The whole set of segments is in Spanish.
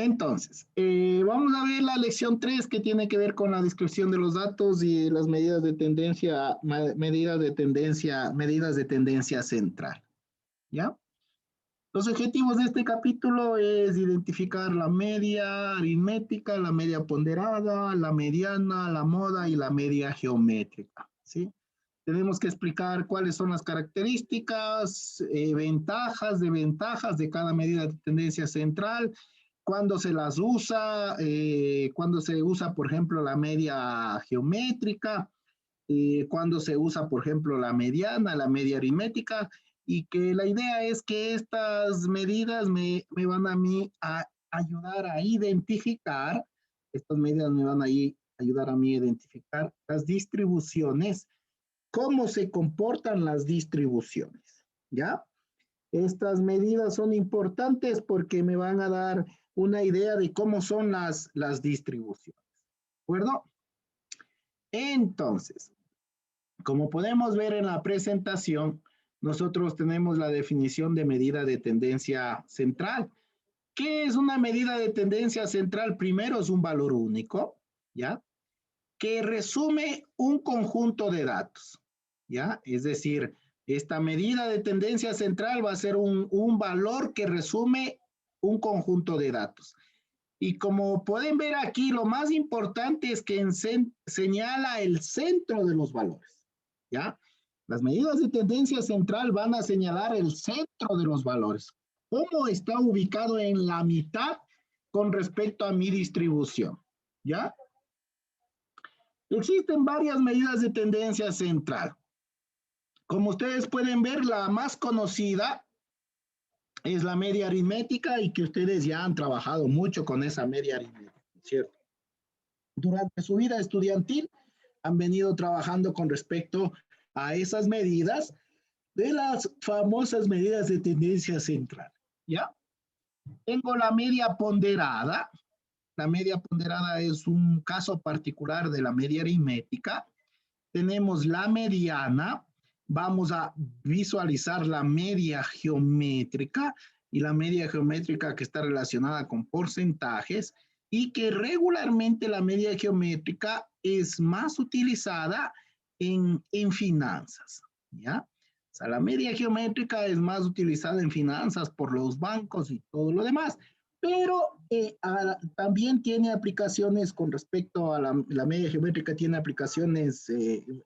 Entonces, vamos a ver la lección 3 que tiene que ver con la descripción de los datos y las medidas de tendencia, medidas de tendencia central. ¿Ya? Los objetivos de este capítulo es identificar la media aritmética, la media ponderada, la mediana, la moda y la media geométrica. ¿Sí? Tenemos que explicar cuáles son las características, ventajas, desventajas de cada medida de tendencia central, cuándo se las usa, cuándo se usa, por ejemplo, la media geométrica, cuándo se usa, por ejemplo, la mediana, la media aritmética, y que la idea es que estas medidas me van a mí a ayudar a identificar, estas medidas me van a ayudar a mí a identificar las distribuciones, cómo se comportan las distribuciones, ¿ya? Estas medidas son importantes porque me van a dar una idea de cómo son las distribuciones, ¿de acuerdo? Entonces, como podemos ver en la presentación, nosotros tenemos la definición de medida de tendencia central. ¿Qué es una medida de tendencia central? Primero es un valor único, ¿ya? Que resume un conjunto de datos, ¿ya? Es decir, esta medida de tendencia central va a ser un valor que resume un conjunto de datos. Y como pueden ver aquí, lo más importante es que señala el centro de los valores, ¿ya? Las medidas de tendencia central van a señalar el centro de los valores. ¿Cómo está ubicado en la mitad con respecto a mi distribución? ¿Ya? Existen varias medidas de tendencia central. Como ustedes pueden ver, la más conocida es la media aritmética y que ustedes ya han trabajado mucho con esa media aritmética, ¿cierto? Durante su vida estudiantil han venido trabajando con respecto a esas medidas de las famosas medidas de tendencia central, ¿ya? Tengo la media ponderada. La media ponderada es un caso particular de la media aritmética. Tenemos la mediana, vamos a visualizar la media geométrica y la media geométrica que está relacionada con porcentajes y que regularmente la media geométrica es más utilizada en finanzas, ¿ya? O sea, la media geométrica es más utilizada en finanzas por los bancos y todo lo demás, pero también tiene aplicaciones con respecto a la media geométrica, tiene aplicaciones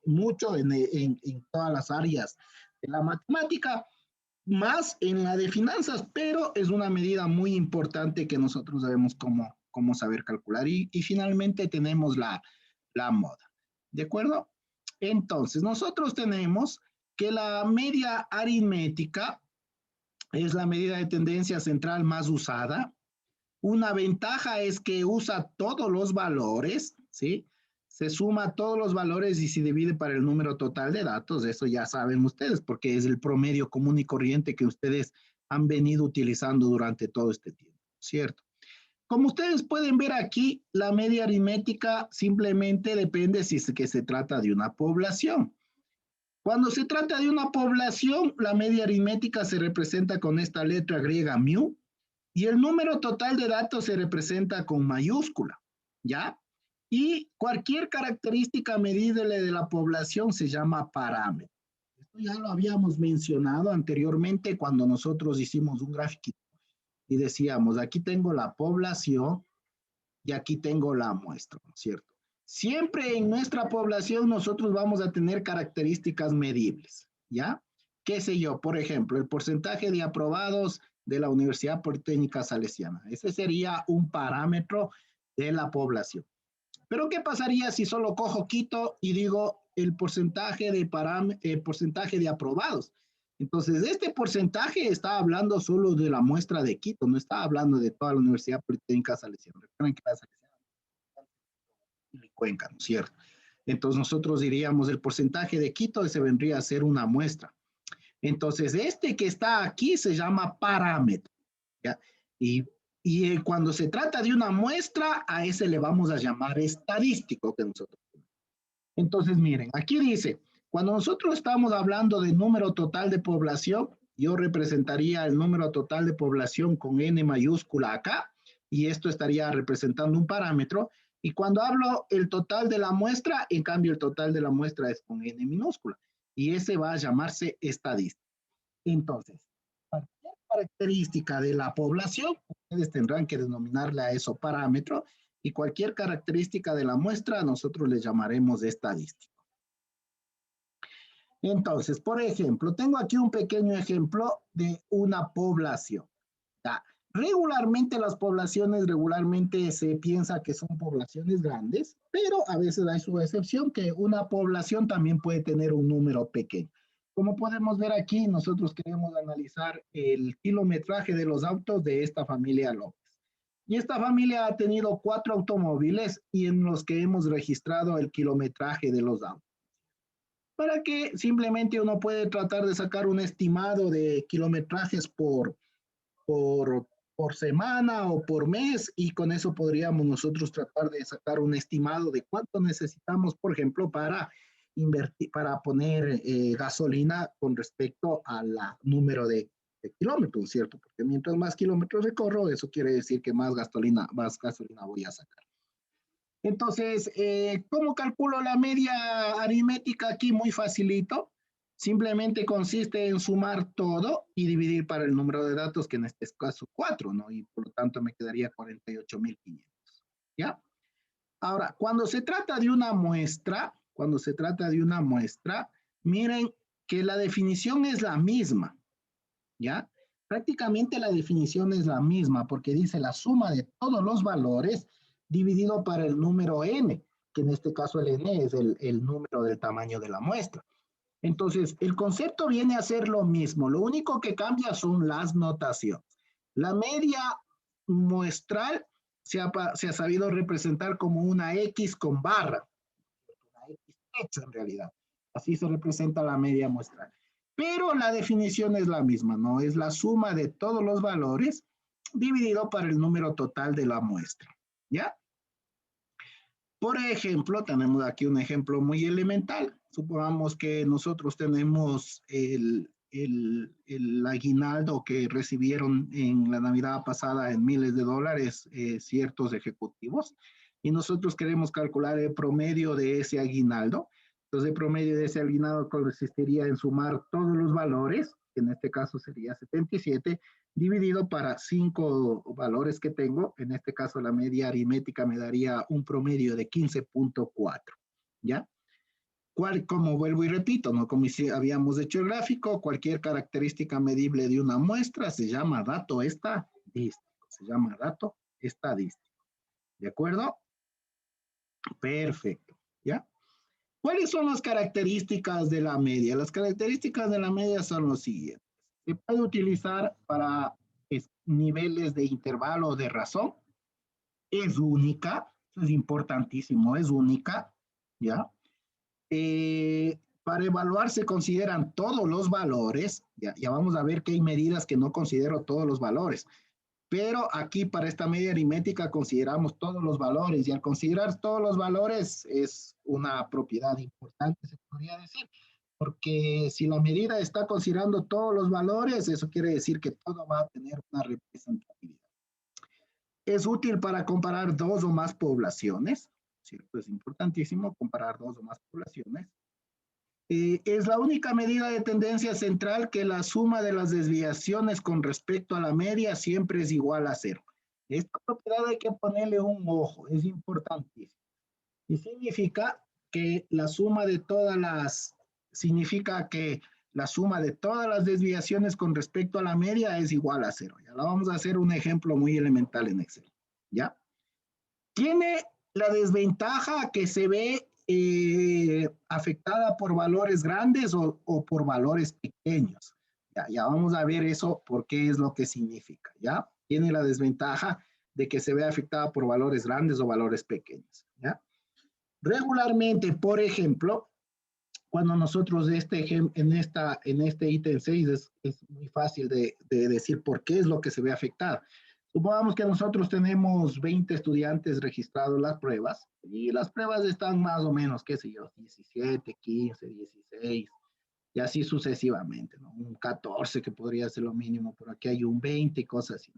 mucho en todas las áreas de la matemática, más en la de finanzas, pero es una medida muy importante que nosotros sabemos cómo saber calcular. Y finalmente tenemos la moda, ¿de acuerdo? Entonces, nosotros tenemos que la media aritmética es la medida de tendencia central más usada. Una ventaja es que usa todos los valores, ¿sí? Se suma todos los valores y se divide para el número total de datos. Eso ya saben ustedes, porque es el promedio común y corriente que ustedes han venido utilizando durante todo este tiempo, ¿cierto? Como ustedes pueden ver aquí, la media aritmética simplemente depende si es que se trata de una población. Cuando se trata de una población, la media aritmética se representa con esta letra griega mu, y el número total de datos se representa con mayúscula, ¿ya? Y cualquier característica medible de la población se llama parámetro. Esto ya lo habíamos mencionado anteriormente cuando nosotros hicimos un gráfico y decíamos, aquí tengo la población y aquí tengo la muestra, ¿no es cierto? Siempre en nuestra población nosotros vamos a tener características medibles, ¿ya? ¿Qué sé yo? Por ejemplo, el porcentaje de aprobados de la Universidad Politécnica Salesiana. Ese sería un parámetro de la población. Pero ¿qué pasaría si solo cojo Quito y digo el porcentaje porcentaje de aprobados? Entonces, este porcentaje está hablando solo de la muestra de Quito, no está hablando de toda la Universidad Politécnica Salesiana. Recuerden que la Salesiana y Cuenca, ¿no es cierto? Entonces, nosotros diríamos el porcentaje de Quito, ese vendría a ser una muestra. Entonces, este que está aquí se llama parámetro, ¿ya? Y cuando se trata de una muestra, a ese le vamos a llamar estadístico que nosotros. Entonces, miren, aquí dice, cuando nosotros estamos hablando de número total de población, yo representaría el número total de población con N mayúscula acá y esto estaría representando un parámetro. Y cuando hablo el total de la muestra, en cambio el total de la muestra es con n minúscula, y ese va a llamarse estadística. Entonces, cualquier característica de la población, ustedes tendrán que denominarle a eso parámetro, y cualquier característica de la muestra nosotros le llamaremos estadística. Entonces, por ejemplo, tengo aquí un pequeño ejemplo de una población. ¿Ya? Regularmente las poblaciones, se piensa que son poblaciones grandes, pero a veces hay su excepción, que una población también puede tener un número pequeño. Como podemos ver aquí, nosotros queremos analizar el kilometraje de los autos de esta familia López. Y esta familia ha tenido 4 automóviles y en los que hemos registrado el kilometraje de los autos. Para que simplemente uno puede tratar de sacar un estimado de kilometrajes por, por semana o por mes, y con eso podríamos nosotros tratar de sacar un estimado de cuánto necesitamos, por ejemplo, para invertir, para poner gasolina con respecto al número de kilómetros, ¿cierto? Porque mientras más kilómetros recorro, eso quiere decir que más gasolina voy a sacar. Entonces, ¿cómo calculo la media aritmética aquí? Muy facilito. Simplemente consiste en sumar todo y dividir para el número de datos, que en este caso 4, ¿no? Y por lo tanto me quedaría 48.500, ¿ya? Ahora, cuando se trata de una muestra, miren que la definición es la misma, ¿ya? Prácticamente la definición es la misma, porque dice la suma de todos los valores dividido para el número n, que en este caso el n es el número del tamaño de la muestra. Entonces, el concepto viene a ser lo mismo, lo único que cambia son las notaciones. La media muestral se ha sabido representar como una X con barra, una X hecho en realidad. Así se representa la media muestral. Pero la definición es la misma, ¿no? Es la suma de todos los valores dividido para el número total de la muestra, ¿ya? Por ejemplo, tenemos aquí un ejemplo muy elemental. Supongamos que nosotros tenemos el aguinaldo que recibieron en la Navidad pasada en miles de dólares ciertos ejecutivos, y nosotros queremos calcular el promedio de ese aguinaldo. Entonces, el promedio de ese aguinaldo consistiría en sumar todos los valores, que en este caso sería 77, dividido para 5 valores que tengo. En este caso, la media aritmética me daría un promedio de 15.4, ¿ya? Como vuelvo y repito, ¿no? Como si habíamos hecho el gráfico, cualquier característica medible de una muestra se llama dato estadístico, ¿de acuerdo? Perfecto, ¿ya? ¿Cuáles son las características de la media? Las características de la media son los siguientes. Se puede utilizar para niveles de intervalo de razón. Es única, es importantísimo, es única, ¿ya? Para evaluar se consideran todos los valores, ya vamos a ver que hay medidas que no considero todos los valores, pero aquí para esta media aritmética consideramos todos los valores, y al considerar todos los valores es una propiedad importante, se podría decir, porque si la medida está considerando todos los valores, eso quiere decir que todo va a tener una representatividad. Es útil para comparar dos o más poblaciones, ¿cierto? Es importantísimo comparar dos o más poblaciones. Es la única medida de tendencia central que la suma de las desviaciones con respecto a la media siempre es igual a 0. Esta propiedad hay que ponerle un ojo, es importantísimo. Y significa que la suma de todas las, desviaciones con respecto a la media es igual a 0. Ya la vamos a hacer un ejemplo muy elemental en Excel, ¿ya? Tiene la desventaja que se ve afectada por valores grandes o por valores pequeños. Ya vamos a ver eso, por qué es lo que significa, ¿ya? Tiene la desventaja de que se ve afectada por valores grandes o valores pequeños, ¿ya? Regularmente, por ejemplo, cuando nosotros en este ítem 6 es muy fácil de decir por qué es lo que se ve afectado. Supongamos que nosotros tenemos 20 estudiantes registrados las pruebas, y las pruebas están más o menos, qué sé yo, 17, 15, 16, y así sucesivamente, ¿no? Un 14 que podría ser lo mínimo, por aquí hay un 20 y cosas así.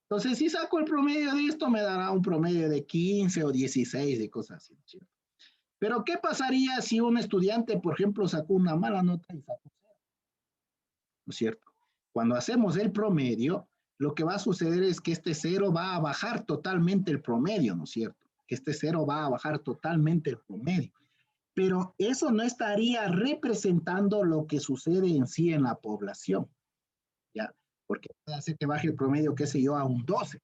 Entonces, si saco el promedio de esto, me dará un promedio de 15 o 16 de cosas así, ¿cierto? Pero, ¿qué pasaría si un estudiante, por ejemplo, sacó una mala nota y sacó cero? ¿No es cierto? Cuando hacemos el promedio, lo que va a suceder es que este cero va a bajar totalmente el promedio, ¿no es cierto? Que este cero va a bajar totalmente el promedio. Pero eso no estaría representando lo que sucede en sí en la población, ¿ya? Porque puede hacer que baje el promedio, qué sé yo, a un 12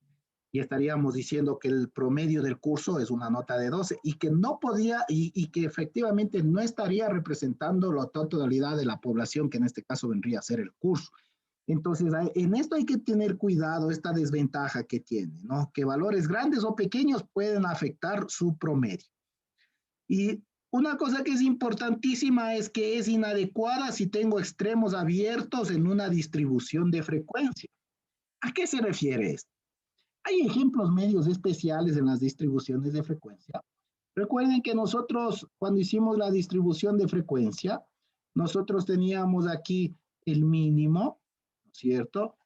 y estaríamos diciendo que el promedio del curso es una nota de 12 y que no podía y que efectivamente no estaría representando la totalidad de la población que en este caso vendría a ser el curso. Entonces, en esto hay que tener cuidado, esta desventaja que tiene, ¿no? Que valores grandes o pequeños pueden afectar su promedio. Y una cosa que es importantísima es que es inadecuada si tengo extremos abiertos en una distribución de frecuencia. ¿A qué se refiere esto? Hay ejemplos medios especiales en las distribuciones de frecuencia. Recuerden que nosotros, cuando hicimos la distribución de frecuencia, nosotros teníamos aquí el mínimo, ¿cierto?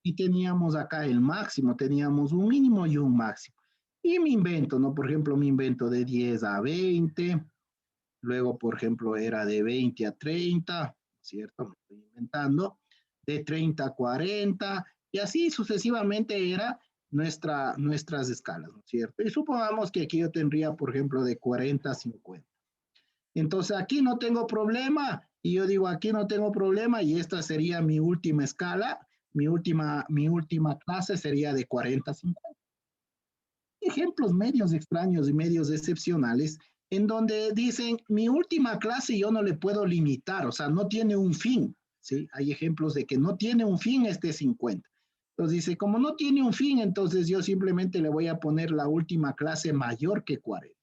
Y teníamos acá el máximo, teníamos un mínimo y un máximo. Y me invento, ¿no? Por ejemplo, me invento de 10 a 20, luego, por ejemplo, era de 20 a 30, ¿cierto? Me estoy inventando, de 30 a 40, y así sucesivamente era nuestras escalas, ¿no es cierto? Y supongamos que aquí yo tendría, por ejemplo, de 40 a 50. Entonces aquí no tengo problema, y yo digo aquí no tengo problema, y esta sería mi última escala, mi última clase sería de 40 a 50. Ejemplos medios extraños y medios excepcionales en donde dicen, mi última clase yo no le puedo limitar, o sea, no tiene un fin, ¿sí? Hay ejemplos de que no tiene un fin este 50. Entonces dice, como no tiene un fin, entonces yo simplemente le voy a poner la última clase mayor que 40.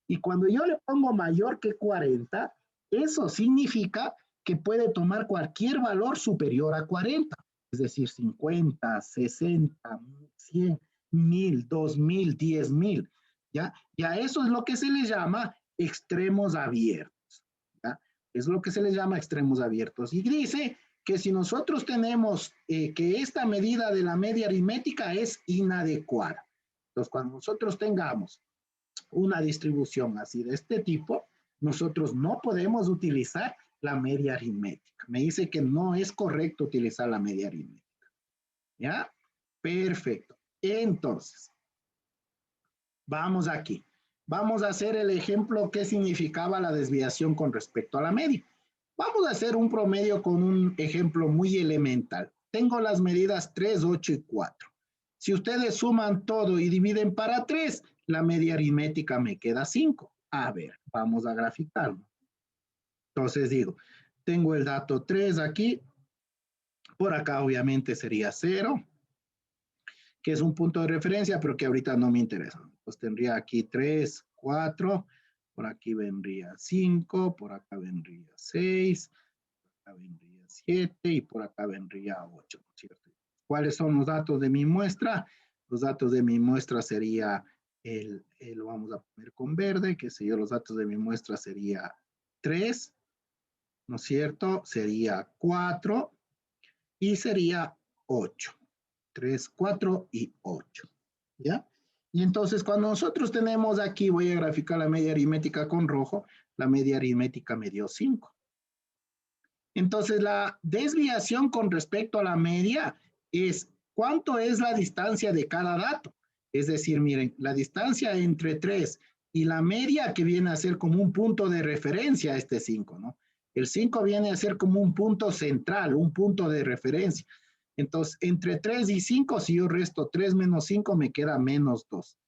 Y cuando yo le pongo mayor que 40, eso significa que puede tomar cualquier valor superior a 40, es decir, 50, 60, 100, 1000, 2000, 10,000. ¿Ya? Ya eso es lo que se le llama extremos abiertos. ¿Ya? Es lo que se le llama extremos abiertos. Y dice que si nosotros tenemos que esta medida de la media aritmética es inadecuada. Entonces, cuando nosotros tengamos una distribución así de este tipo, nosotros no podemos utilizar la media aritmética. Me dice que no es correcto utilizar la media aritmética. ¿Ya? Perfecto. Entonces, vamos aquí. Vamos a hacer el ejemplo que significaba la desviación con respecto a la media. Vamos a hacer un promedio con un ejemplo muy elemental. Tengo las medidas 3, 8 y 4. Si ustedes suman todo y dividen para 3, la media aritmética me queda 5. A ver, vamos a graficarlo. Entonces digo, tengo el dato 3 aquí. Por acá obviamente sería 0, que es un punto de referencia, pero que ahorita no me interesa. Pues tendría aquí 3, 4, por aquí vendría 5, por acá vendría 6, por acá vendría 7 y por acá vendría 8, ¿no es cierto? ¿Cuáles son los datos de mi muestra? Los datos de mi muestra sería lo vamos a poner con verde, que sé yo, los datos de mi muestra sería 3, ¿no es cierto? Sería 4 y sería 8. 3, 4 y 8. ¿Ya? Y entonces cuando nosotros tenemos aquí, voy a graficar la media aritmética con rojo, la media aritmética me dio 5. Entonces la desviación con respecto a la media es cuánto es la distancia de cada dato. Es decir, miren, la distancia entre 3 y la media que viene a ser como un punto de referencia a este 5, ¿no? El 5 viene a ser como un punto central, un punto de referencia. Entonces, entre 3 y 5, si yo resto 3 menos 5, me queda menos 2.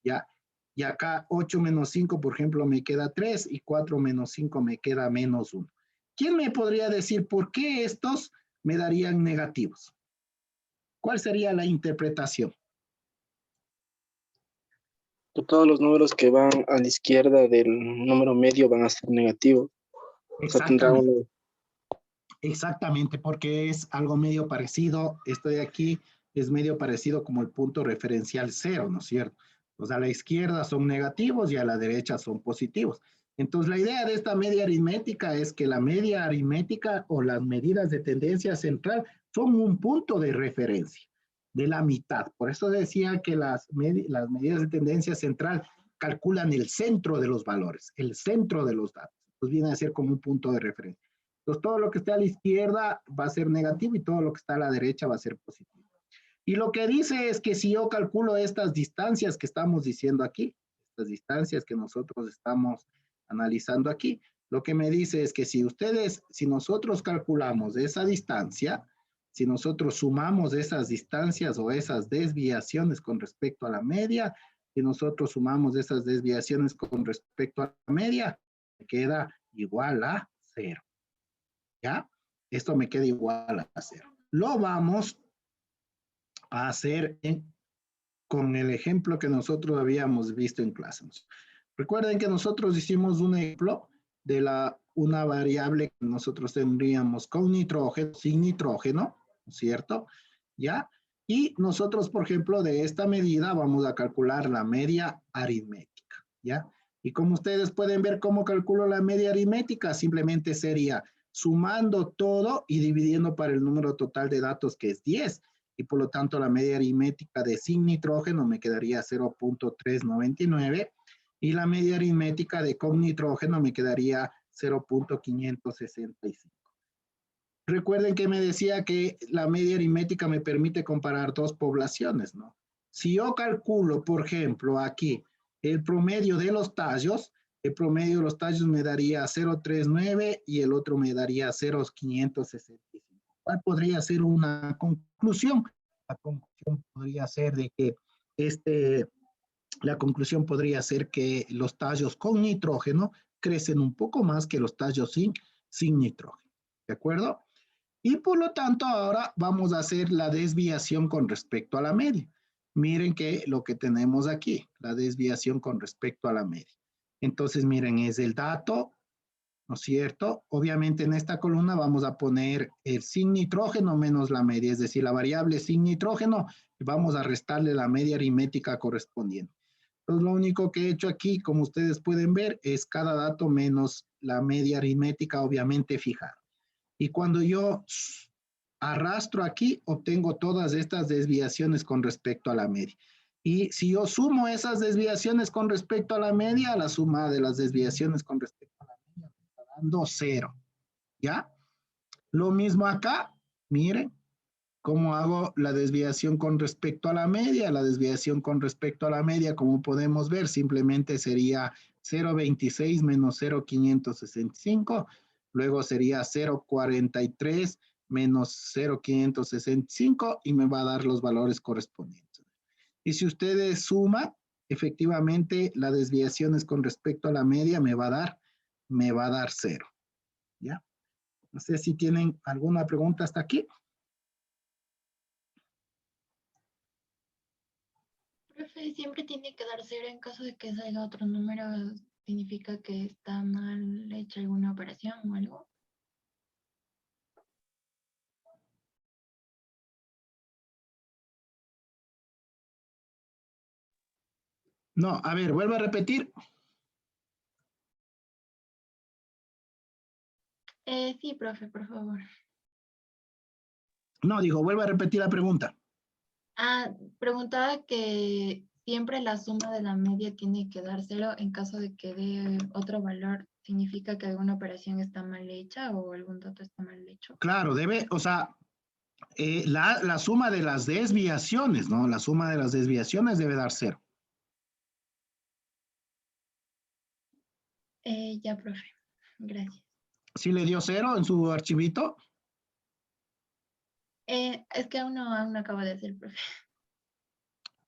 ¿Ya? Y acá 8 menos 5, por ejemplo, me queda 3 y 4 menos 5 me queda menos 1. ¿Quién me podría decir por qué estos me darían negativos? ¿Cuál sería la interpretación? Todos los números que van a la izquierda del número medio van a ser negativos. O sea, tendrá Exactamente. uno. Exactamente, porque es algo medio parecido. Esto de aquí es medio parecido como el punto referencial 0, ¿no es cierto? O sea, a la izquierda son negativos y a la derecha son positivos. Entonces, la idea de esta media aritmética es que la media aritmética o las medidas de tendencia central son un punto de referencia. de la mitad. Por eso decía que las medidas de tendencia central calculan el centro de los valores, el centro de los datos. Pues viene a ser como un punto de referencia. Entonces, todo lo que está a la izquierda va a ser negativo y todo lo que está a la derecha va a ser positivo. Y lo que dice es que si yo calculo estas distancias que estamos diciendo aquí, estas distancias que nosotros estamos analizando aquí, lo que me dice es que si nosotros calculamos esa distancia, si nosotros sumamos esas distancias o esas desviaciones con respecto a la media, si nosotros sumamos esas desviaciones con respecto a la media, me queda igual a 0. ¿Ya? Esto me queda igual a 0. Lo vamos a hacer con el ejemplo que nosotros habíamos visto en clase. Recuerden que nosotros hicimos un ejemplo de una variable que nosotros tendríamos con nitrógeno, sin nitrógeno, ¿cierto? ¿Ya? Y nosotros, por ejemplo, de esta medida vamos a calcular la media aritmética, ¿ya? Y como ustedes pueden ver cómo calculo la media aritmética, simplemente sería sumando todo y dividiendo para el número total de datos, que es 10. Y por lo tanto, la media aritmética de sin nitrógeno me quedaría 0.399 y la media aritmética de con nitrógeno me quedaría 0.565. Recuerden que me decía que la media aritmética me permite comparar dos poblaciones, ¿no? Si yo calculo, por ejemplo, aquí el promedio de los tallos, el promedio de los tallos me daría 0.39 y el otro me daría 0.565. ¿Cuál podría ser una conclusión? La conclusión podría ser de que la conclusión podría ser que los tallos con nitrógeno crecen un poco más que los tallos sin nitrógeno. ¿De acuerdo? Y por lo tanto, ahora vamos a hacer la desviación con respecto a la media. Miren que lo que tenemos aquí, la desviación con respecto a la media. Entonces, miren, es el dato, ¿no es cierto? Obviamente en esta columna vamos a poner el sin nitrógeno menos la media, es decir, la variable sin nitrógeno, y vamos a restarle la media aritmética correspondiente. Entonces, lo único que he hecho aquí, como ustedes pueden ver, es cada dato menos la media aritmética, obviamente fijada. Y cuando yo arrastro aquí, obtengo todas estas desviaciones con respecto a la media. Y si yo sumo esas desviaciones con respecto a la media, la suma de las desviaciones con respecto a la media me está dando 0. ¿Ya? Lo mismo acá, miren cómo hago la desviación con respecto a la media. La desviación con respecto a la media, como podemos ver, simplemente sería 0.26 menos 0.565. Luego sería 0.43 menos 0.565 y me va a dar los valores correspondientes. Y si ustedes suman, efectivamente, las desviaciones con respecto a la media me va a dar 0. ¿Ya? No sé si tienen alguna pregunta hasta aquí. Profe, siempre tiene que dar 0 en caso de que salga otro número. ¿Significa que está mal hecha alguna operación o algo? No, a ver, vuelvo a repetir. Sí, profe, por favor. No, digo, vuelvo a repetir la pregunta. Preguntaba que siempre la suma de la media tiene que dar 0 en caso de que dé otro valor. ¿Significa que alguna operación está mal hecha o algún dato está mal hecho? Claro, o sea, la suma de las desviaciones, ¿no? La suma de las desviaciones debe dar 0. Ya, profe. Gracias. ¿Sí le dio 0 en su archivito? Es que aún no acabo de hacer, profe.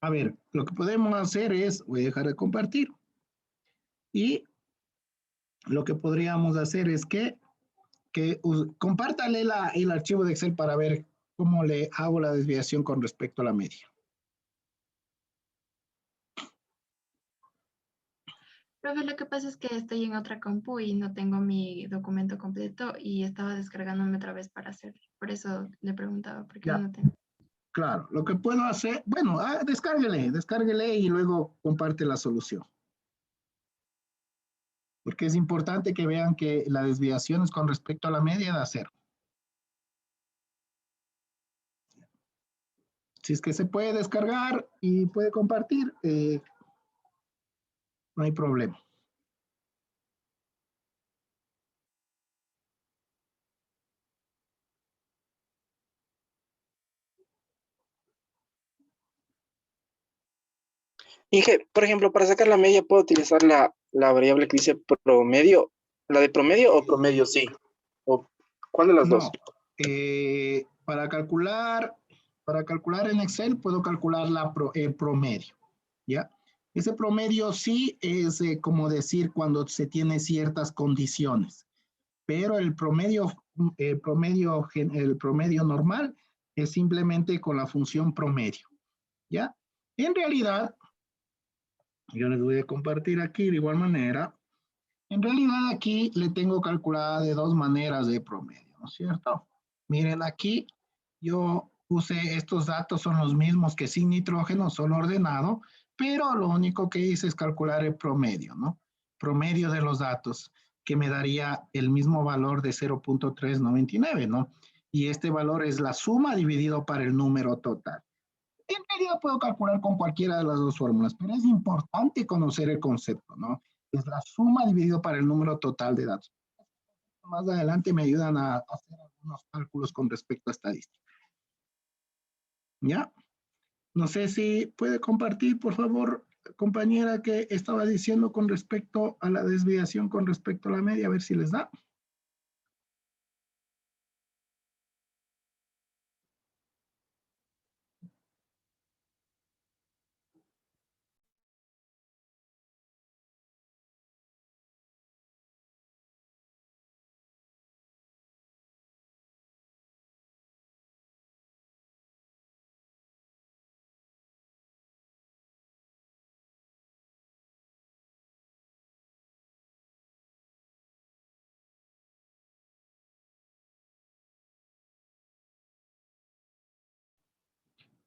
A ver, lo que podemos hacer es, voy a dejar de compartir. Y lo que podríamos hacer es que compártale el archivo de Excel para ver cómo le hago la desviación con respecto a la media. Profe, lo que pasa es que estoy en otra compu y no tengo mi documento completo y estaba descargándome otra vez para hacerlo. Por eso le preguntaba, porque Ya, no tengo. claro. Lo que puedo hacer, bueno, descárguele y luego comparte la solución. Porque es importante que vean que la desviación es con respecto a la media da 0. Si es que se puede descargar y puede compartir, no hay problema. Inge, por ejemplo, para sacar la media, ¿puedo utilizar la variable que dice promedio? ¿La de promedio o promedio sí? ¿O cuál de las dos? No, para calcular en Excel puedo calcular el promedio, ¿ya? Ese promedio sí es como decir cuando se tiene ciertas condiciones, pero el promedio normal es simplemente con la función promedio, ¿ya? En realidad, yo les voy a compartir aquí de igual manera. En realidad aquí le tengo calculada de dos maneras de promedio, ¿no es cierto? Miren aquí, yo puse estos datos, son los mismos que sin nitrógeno, solo ordenado, pero lo único que hice es calcular el promedio, ¿no? Promedio de los datos, que me daría el mismo valor de 0.399, ¿no? Y este valor es la suma dividido para el número total. En realidad puedo calcular con cualquiera de las dos fórmulas, pero es importante conocer el concepto, ¿no? Es la suma dividido para el número total de datos. Más adelante me ayudan a hacer algunos cálculos con respecto a estadística. ¿Ya? No sé si puede compartir, por favor, compañera, que estaba diciendo con respecto a la desviación con respecto a la media, a ver si les da.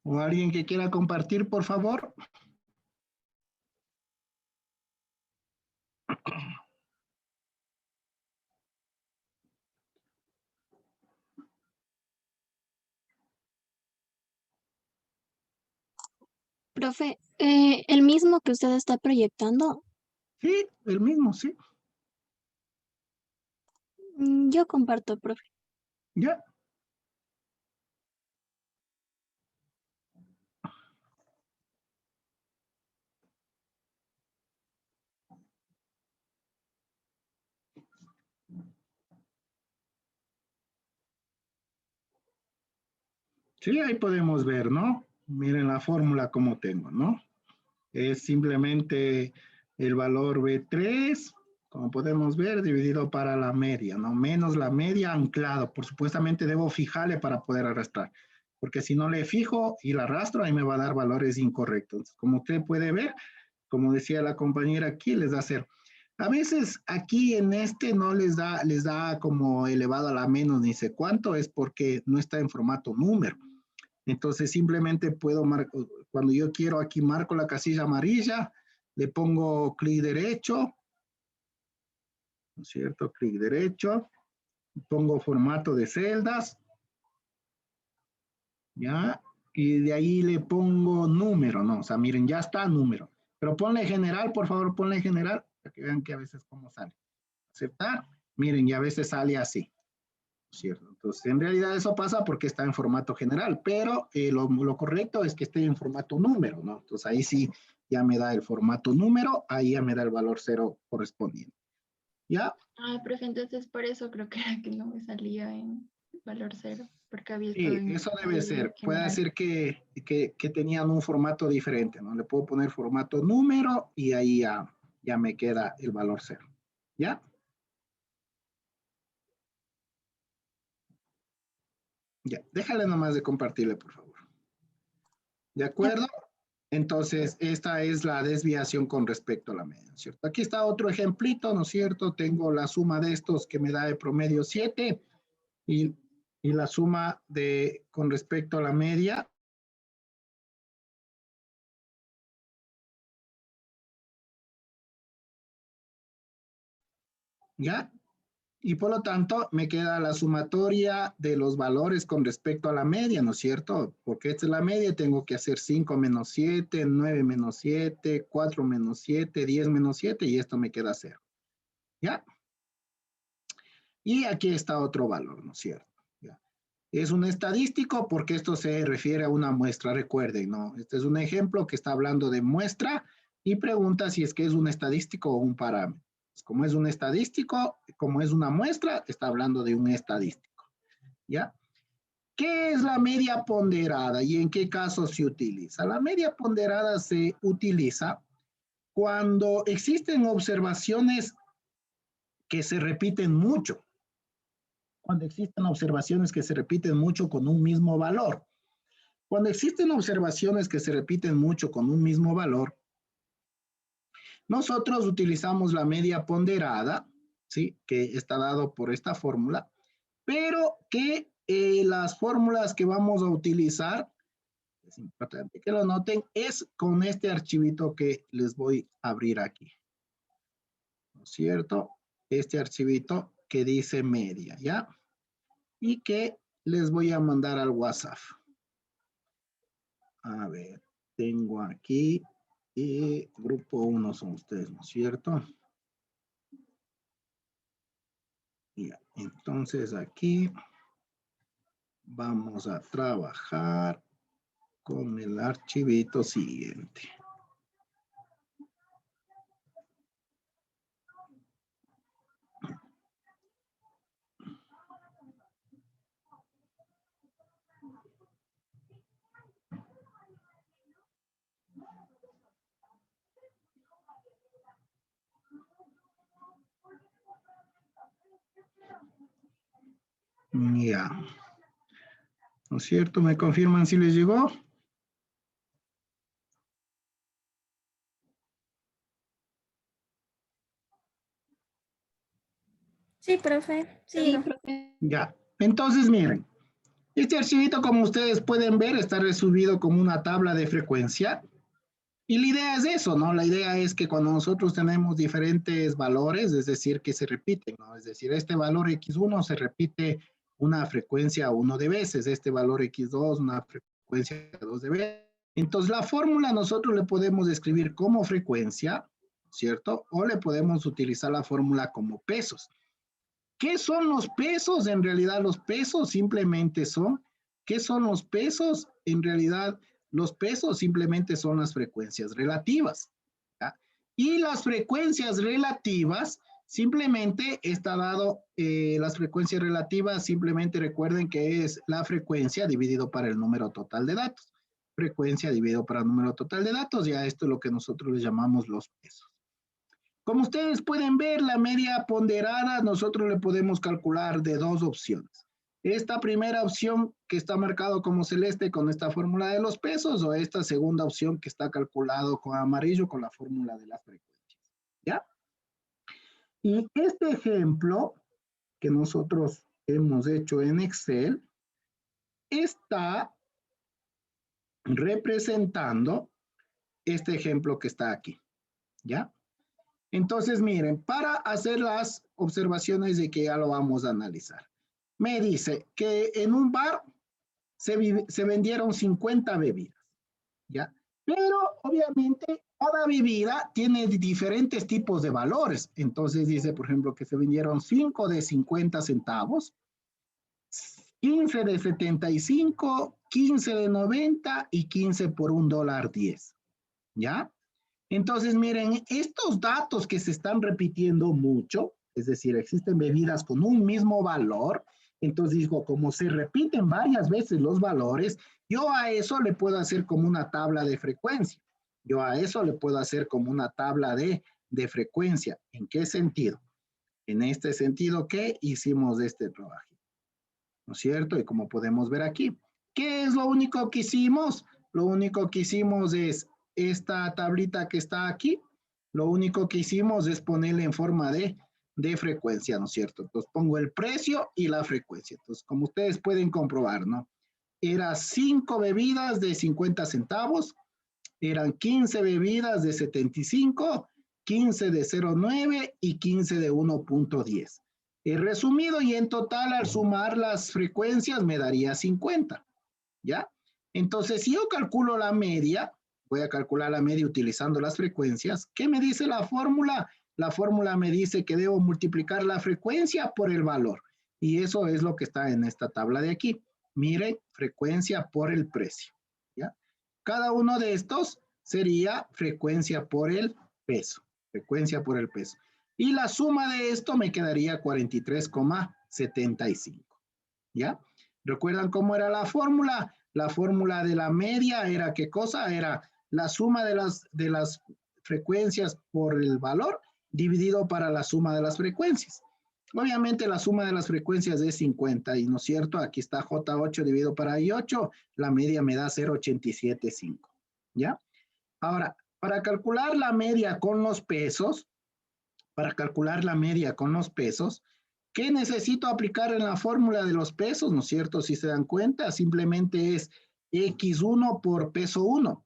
¿O alguien que quiera compartir, por favor? Profe, el mismo que usted está proyectando, Sí, el mismo, sí. yo comparto, profe. Ya. Sí, ahí podemos ver, ¿no? Miren la fórmula como tengo, ¿no? Es simplemente el valor B3, como podemos ver, dividido para la media, ¿no? Menos la media anclado. Por supuestamente debo fijarle para poder arrastrar, porque si no le fijo y la arrastro, ahí me va a dar valores incorrectos. Como usted puede ver, como decía la compañera aquí, les da cero. A veces aquí en este no les da como elevado a la menos ni sé cuánto, es porque no está en formato número. Entonces simplemente puedo marcar, cuando yo quiero aquí marco la casilla amarilla, le pongo clic derecho, ¿no es cierto? Clic derecho, pongo formato de celdas, ¿ya? Y de ahí le pongo número, ¿no? O sea, miren, ya está número. Pero ponle general, por favor, ponle general, para que vean que a veces cómo sale. Aceptar, miren, y a veces sale así. ¿Cierto? Entonces, en realidad eso pasa porque está en formato general, pero lo correcto es que esté en formato número, ¿no? Entonces, ahí sí ya me da el formato número, ahí ya me da el valor cero correspondiente. ¿Ya? Ah, profe, entonces por eso creo que era que no me salía en valor cero, porque había estado Sí, en eso debe ahí ser. Puede general. ser que tenían un formato diferente, ¿no? Le puedo poner formato número y ahí ya me queda el valor cero. ¿Ya? Ya. Déjale nomás de compartirle, por favor. ¿De Ya, acuerdo? Entonces, esta es la desviación con respecto a la media, ¿no es cierto? Aquí está otro ejemplito, ¿no es cierto? Tengo la suma de estos que me da el promedio 7 y, y la suma con respecto a la media. ¿Ya? Y por lo tanto, me queda la sumatoria de los valores con respecto a la media, ¿no es cierto? Porque esta es la media, tengo que hacer 5 menos 7, 9 menos 7, 4 menos 7, 10 menos 7, y esto me queda 0. ¿Ya? Y aquí está otro valor, ¿no es cierto? ¿Ya? Es un estadístico porque esto se refiere a una muestra, recuerden, ¿no? Este es un ejemplo que está hablando de muestra y pregunta si es que es un estadístico o un parámetro. Como es un estadístico, como es una muestra, está hablando de un estadístico, ¿ya? ¿Qué es la media ponderada y en qué caso se utiliza? La media ponderada se utiliza cuando existen observaciones que se repiten mucho, cuando existen observaciones que se repiten mucho con un mismo valor. Cuando existen observaciones que se repiten mucho con un mismo valor, nosotros utilizamos la media ponderada, ¿sí? Que está dado por esta fórmula, pero que las fórmulas que vamos a utilizar, es importante que lo noten, es con este archivito que les voy a abrir aquí. ¿No es cierto? Este archivito que dice media, ¿ya? Y que les voy a mandar al WhatsApp. A ver, tengo aquí, grupo 1 son ustedes, ¿no es cierto? Ya, entonces aquí vamos a trabajar con el archivito siguiente. Ya. ¿No es cierto? ¿Me confirman si les llegó? Sí, profe. Sí, Sí. profe. Ya. Entonces, miren. Este archivito, como ustedes pueden ver, está resubido como una tabla de frecuencia. Y la idea es eso, ¿no? La idea es que cuando nosotros tenemos diferentes valores, es decir, que se repiten, ¿no? Es decir, este valor X1 se repite una frecuencia 1 de veces, este valor X2 una frecuencia 2 de veces. Entonces, la fórmula nosotros le podemos escribir como frecuencia, ¿cierto? O le podemos utilizar la fórmula como pesos. ¿Qué son los pesos? En realidad, los pesos simplemente son, ¿qué son los pesos? En realidad, los pesos simplemente son las frecuencias relativas, ¿ya? Y las frecuencias relativas simplemente está dado, las frecuencias relativas simplemente recuerden que es la frecuencia dividido para el número total de datos. Frecuencia dividido para el número total de datos, ya esto es lo que nosotros le llamamos los pesos. Como ustedes pueden ver, la media ponderada nosotros le podemos calcular de dos opciones. Esta primera opción que está marcado como celeste con esta fórmula de los pesos o esta segunda opción que está calculado con amarillo con la fórmula de las frecuencias. ¿Ya? Y este ejemplo que nosotros hemos hecho en Excel está representando este ejemplo que está aquí. ¿Ya? Entonces, miren, para hacer las observaciones de que ya lo vamos a analizar. Me dice que en un bar se vendieron 50 bebidas, ¿ya? Pero obviamente cada bebida tiene diferentes tipos de valores. Entonces dice, por ejemplo, que se vendieron 5 de 50 centavos, 15 de 75, 15 de 90 y 15 por $1.10, ¿ya? Entonces, miren, estos datos que se están repitiendo mucho, es decir, existen bebidas con un mismo valor, entonces digo, como se repiten varias veces los valores, yo a eso le puedo hacer como una tabla de frecuencia. Yo a eso le puedo hacer como una tabla de frecuencia. ¿En qué sentido? En este sentido que hicimos este trabajo, ¿no es cierto? Y como podemos ver aquí, ¿qué es lo único que hicimos? Lo único que hicimos es esta tablita que está aquí, lo único que hicimos es ponerle en forma de frecuencia, ¿no es cierto? Entonces pongo el precio y la frecuencia. Entonces, como ustedes pueden comprobar, ¿no? Era 5 bebidas de 50 centavos, eran 15 bebidas de 75, 15 de 0.9 y 15 de 1.10. He resumido y en total al sumar las frecuencias me daría 50, ¿ya? Entonces, si yo calculo la media, voy a calcular la media utilizando las frecuencias. ¿Qué me dice la fórmula? La fórmula me dice que debo multiplicar la frecuencia por el valor. Y eso es lo que está en esta tabla de aquí. Mire, frecuencia por el precio, ¿ya? Cada uno de estos sería frecuencia por el peso. Frecuencia por el peso. Y la suma de esto me quedaría 43,75. ¿Ya? ¿Recuerdan cómo era la fórmula? La fórmula de la media era, ¿qué cosa? Era la suma de las frecuencias por el valor dividido para la suma de las frecuencias. Obviamente la suma de las frecuencias es 50, y no es cierto, aquí está J8 dividido para I8, la media me da 0,875. ¿Ya? Ahora, para calcular la media con los pesos, ¿qué necesito aplicar en la fórmula de los pesos? ¿No es cierto? Si se dan cuenta, simplemente es X1 por peso 1.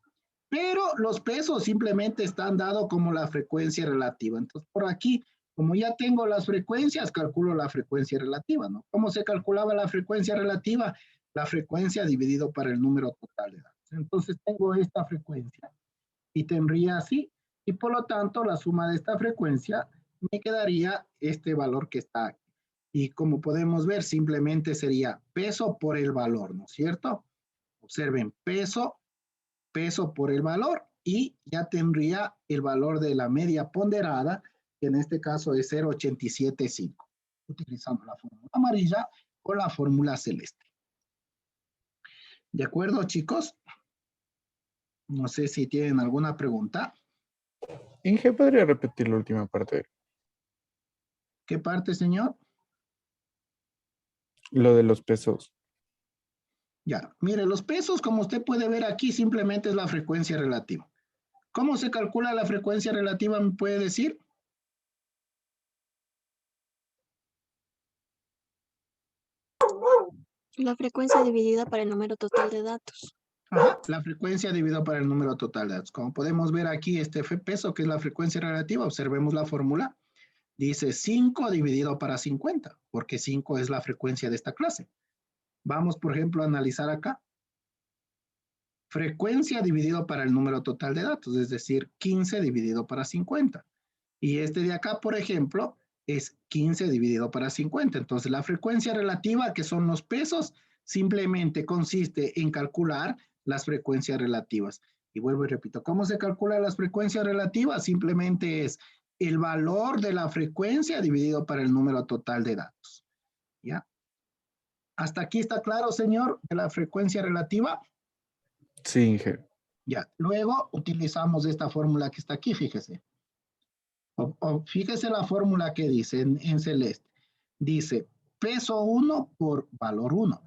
Pero los pesos simplemente están dados como la frecuencia relativa. Entonces, por aquí, como ya tengo las frecuencias, calculo la frecuencia relativa, ¿no? ¿Cómo se calculaba la frecuencia relativa? La frecuencia dividido para el número total de datos. Entonces, tengo esta frecuencia y tendría así. Y por lo tanto, la suma de esta frecuencia me quedaría este valor que está aquí. Y como podemos ver, simplemente sería peso por el valor, ¿no es cierto? Observen, peso por el valor, y ya tendría el valor de la media ponderada, que en este caso es 0,875, utilizando la fórmula amarilla o la fórmula celeste. ¿De acuerdo, chicos? No sé si tienen alguna pregunta. Inge, ¿podría repetir la última parte? ¿Qué parte, señor? Lo de los pesos. Ya, mire, los pesos, como usted puede ver aquí, simplemente es la frecuencia relativa. ¿Cómo se calcula la frecuencia relativa? ¿Me puede decir? La frecuencia dividida para el número total de datos. Ajá, la frecuencia dividida por el número total de datos. Como podemos ver aquí, este peso, que es la frecuencia relativa, observemos la fórmula. Dice 5 dividido para 50, porque 5 es la frecuencia de esta clase. Vamos, por ejemplo, a analizar acá. Frecuencia dividido para el número total de datos, es decir, 15 dividido para 50. Y este de acá, por ejemplo, es 15 dividido para 50. Entonces, la frecuencia relativa, que son los pesos, simplemente consiste en calcular las frecuencias relativas. Y vuelvo y repito, ¿cómo se calculan las frecuencias relativas? Simplemente es el valor de la frecuencia dividido para el número total de datos. ¿Ya? ¿Hasta aquí está claro, señor, de la frecuencia relativa? Sí, Inge. Ya. Luego utilizamos esta fórmula que está aquí, fíjese. Fíjese la fórmula que dice en celeste. Dice peso 1 por valor 1.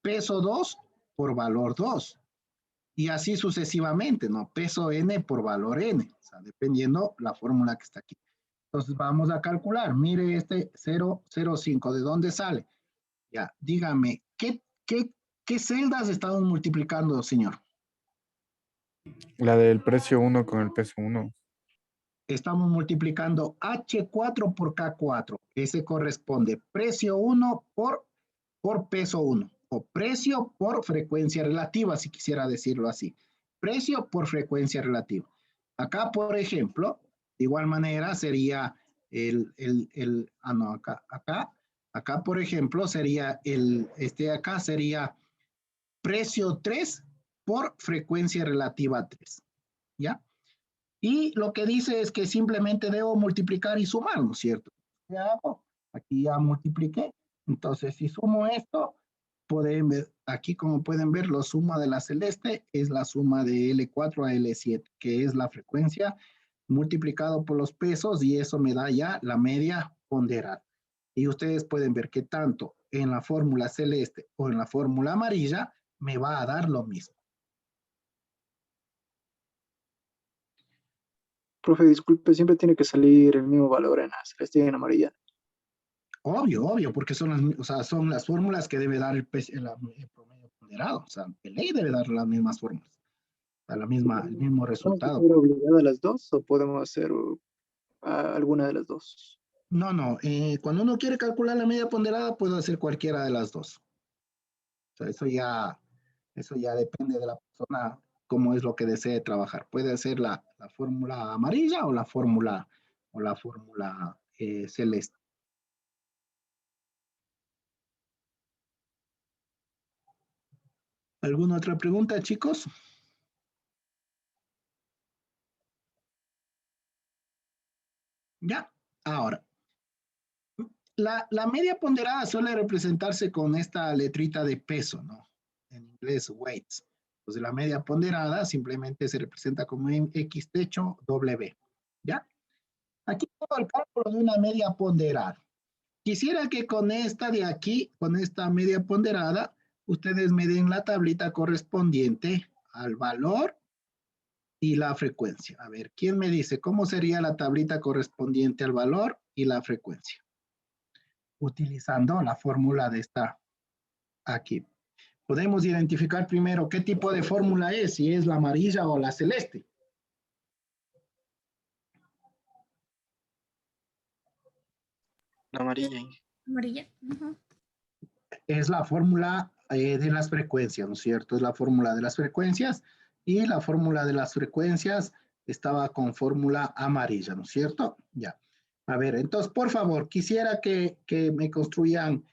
Peso 2 por valor 2. Y así sucesivamente, ¿no? Peso n por valor n. O sea, dependiendo la fórmula que está aquí. Entonces vamos a calcular. Mire este 0,05. ¿De dónde sale? Ya, dígame, ¿qué celdas estamos multiplicando, señor? La del precio 1 con el peso 1. Estamos multiplicando H4 por K4. Ese corresponde precio 1 por peso 1. O precio por frecuencia relativa, si quisiera decirlo así. Precio por frecuencia relativa. Acá, por ejemplo, de igual manera sería acá, por ejemplo, sería acá sería precio 3 por frecuencia relativa 3. ¿Ya? Y lo que dice es que simplemente debo multiplicar y sumar, ¿no es cierto? ¿Qué hago? Aquí ya multipliqué. Entonces, si sumo esto, pueden ver, aquí como pueden ver, la suma de la celeste es la suma de L4 a L7, que es la frecuencia multiplicado por los pesos, y eso me da ya la media ponderada. Y ustedes pueden ver que tanto en la fórmula celeste o en la fórmula amarilla me va a dar lo mismo. Profe, disculpe, siempre tiene que salir el mismo valor en la celeste y en amarilla. Obvio, porque son las fórmulas que debe dar el promedio ponderado. O sea, de ley debe dar las mismas fórmulas, el mismo resultado. ¿Estamos obligada a las dos o podemos hacer alguna de las dos? No, no. Cuando uno quiere calcular la media ponderada, puede hacer cualquiera de las dos. O sea, eso ya depende de la persona, cómo es lo que desee trabajar. Puede hacer la fórmula amarilla o la fórmula celeste. ¿Alguna otra pregunta, chicos? Ya, ahora. La media ponderada suele representarse con esta letrita de peso, ¿no? En inglés, weights. Entonces, la media ponderada simplemente se representa como X techo W. ¿Ya? Aquí tengo el cálculo de una media ponderada. Quisiera que con esta de aquí, con esta media ponderada, ustedes me den la tablita correspondiente al valor y la frecuencia. A ver, ¿quién me dice cómo sería la tablita correspondiente al valor y la frecuencia? Utilizando la fórmula de esta aquí. Podemos identificar primero qué tipo de fórmula es, si es la amarilla o la celeste. La amarilla. Amarilla. Ujú. Es la fórmula de las frecuencias, ¿no es cierto? Es la fórmula de las frecuencias y la fórmula de las frecuencias estaba con fórmula amarilla, ¿no es cierto? Ya. A ver, entonces, por favor, quisiera que me construyan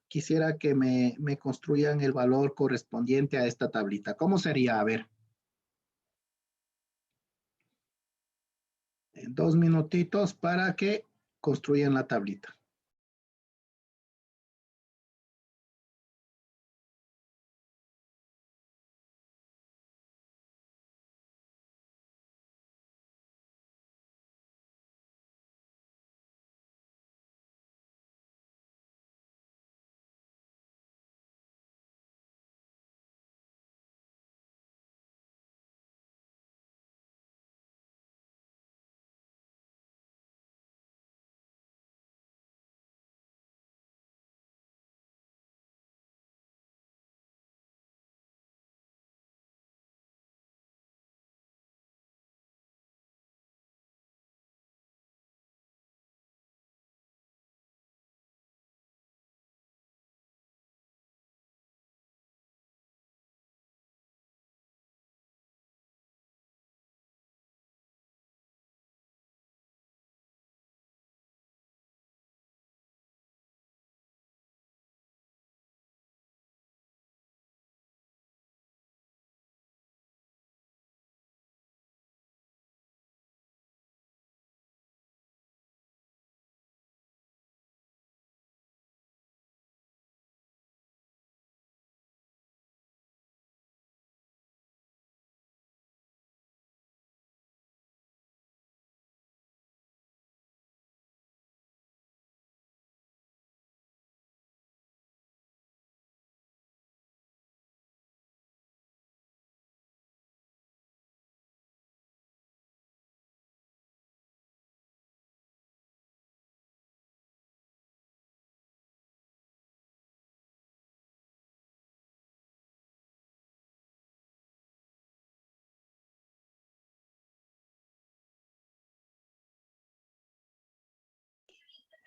quisiera que me construyan el valor correspondiente a esta tablita. ¿Cómo sería? A ver. En 2 minutitos para que construyan la tablita.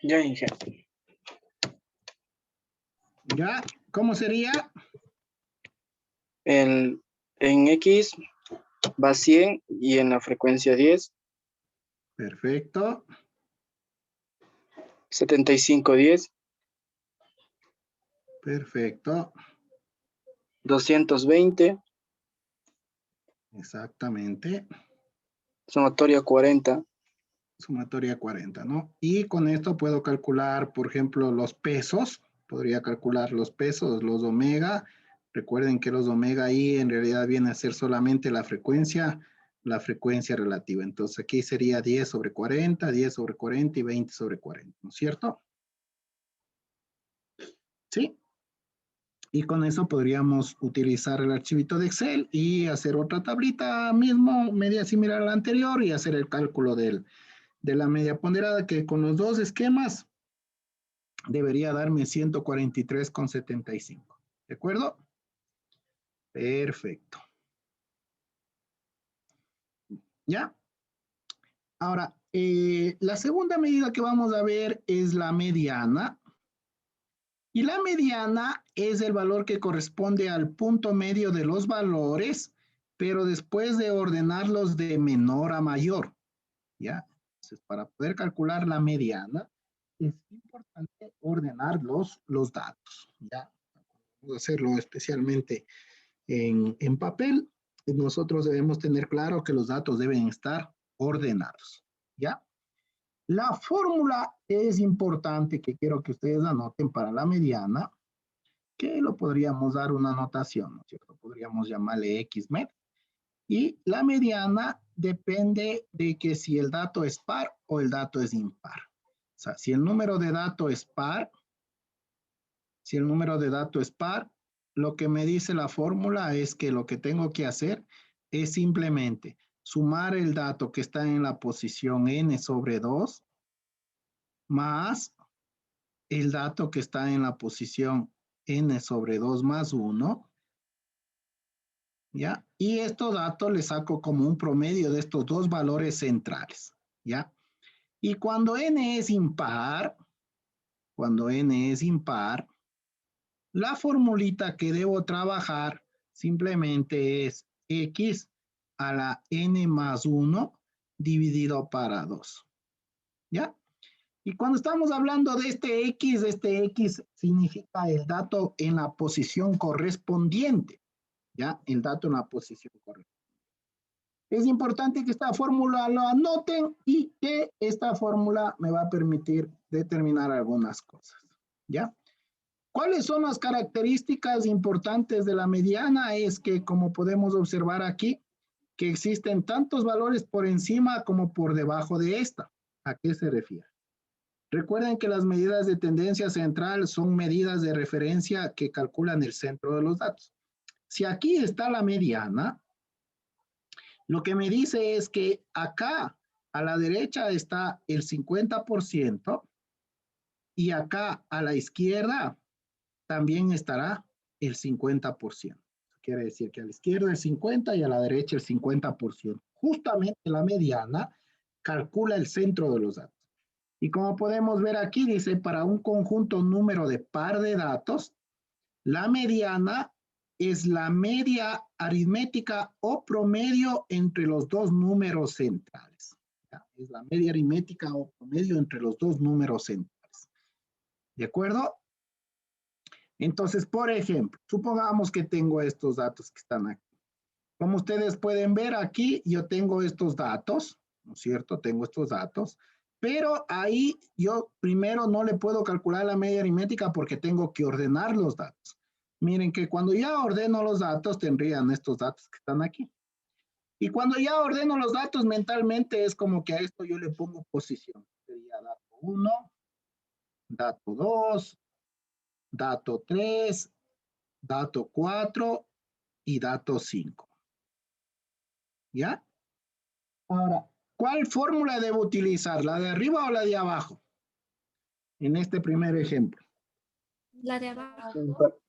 Ya, Inge. ¿Ya? ¿Cómo sería? En X va 100 y en la frecuencia 10, Perfecto. 75, 10, Perfecto. 220, Exactamente. sumatoria 40, Sumatoria 40, ¿no? Y con esto puedo calcular, por ejemplo, los pesos. Podría calcular los pesos, los omega. Recuerden que los omega ahí en realidad viene a ser solamente la frecuencia relativa. Entonces aquí sería 10 sobre 40, 10 sobre 40 y 20 sobre 40, ¿no es cierto? ¿Sí? Y con eso podríamos utilizar el archivito de Excel y hacer otra tablita mismo, media similar a la anterior y hacer el cálculo de la media ponderada que con los dos esquemas debería darme 143,75. ¿De acuerdo? Perfecto. ¿Ya? Ahora, la segunda medida que vamos a ver es la mediana. Y la mediana es el valor que corresponde al punto medio de los valores, pero después de ordenarlos de menor a mayor, ¿ya? Entonces, para poder calcular la mediana, es importante ordenar los datos, ¿ya? Vamos a hacerlo especialmente en papel. Nosotros debemos tener claro que los datos deben estar ordenados, ¿ya? La fórmula es importante que quiero que ustedes anoten para la mediana, que lo podríamos dar una notación, ¿no es cierto? Podríamos llamarle XMED. Y la mediana depende de que si el dato es par o el dato es impar. O sea, si el número de datos es par, lo que me dice la fórmula es que lo que tengo que hacer es simplemente sumar el dato que está en la posición n sobre 2 más el dato que está en la posición n sobre 2 más 1, ¿ya? Y estos datos les saco como un promedio de estos dos valores centrales, ¿ya? Y cuando n es impar, la formulita que debo trabajar simplemente es x a la n más 1 dividido para 2, ¿ya? Y cuando estamos hablando de este X significa el dato en la posición correspondiente, ¿ya? El dato en la posición correspondiente. Es importante que esta fórmula lo anoten y que esta fórmula me va a permitir determinar algunas cosas, ¿ya? ¿Cuáles son las características importantes de la mediana? Es que, como podemos observar aquí, que existen tantos valores por encima como por debajo de esta. ¿A qué se refiere? Recuerden que las medidas de tendencia central son medidas de referencia que calculan el centro de los datos. Si aquí está la mediana, lo que me dice es que acá a la derecha está el 50% y acá a la izquierda también estará el 50%. Quiere decir que a la izquierda el 50% y a la derecha el 50%. Justamente la mediana calcula el centro de los datos. Y como podemos ver aquí, dice, para un conjunto número de par de datos, la mediana es la media aritmética o promedio entre los dos números centrales. ¿Ya? Es la media aritmética o promedio entre los dos números centrales. ¿De acuerdo? Entonces, por ejemplo, supongamos que tengo estos datos que están aquí. Como ustedes pueden ver aquí, yo tengo estos datos, ¿no es cierto? Tengo estos datos. Pero ahí yo primero no le puedo calcular la media aritmética porque tengo que ordenar los datos. Miren que cuando ya ordeno los datos, tendrían estos datos que están aquí. Y cuando ya ordeno los datos mentalmente, es como que a esto yo le pongo posición. Sería dato 1, dato 2, dato 3, dato 4 y dato 5. ¿Ya? Ahora, ¿cuál fórmula debo utilizar? ¿La de arriba o la de abajo? En este primer ejemplo. La de abajo.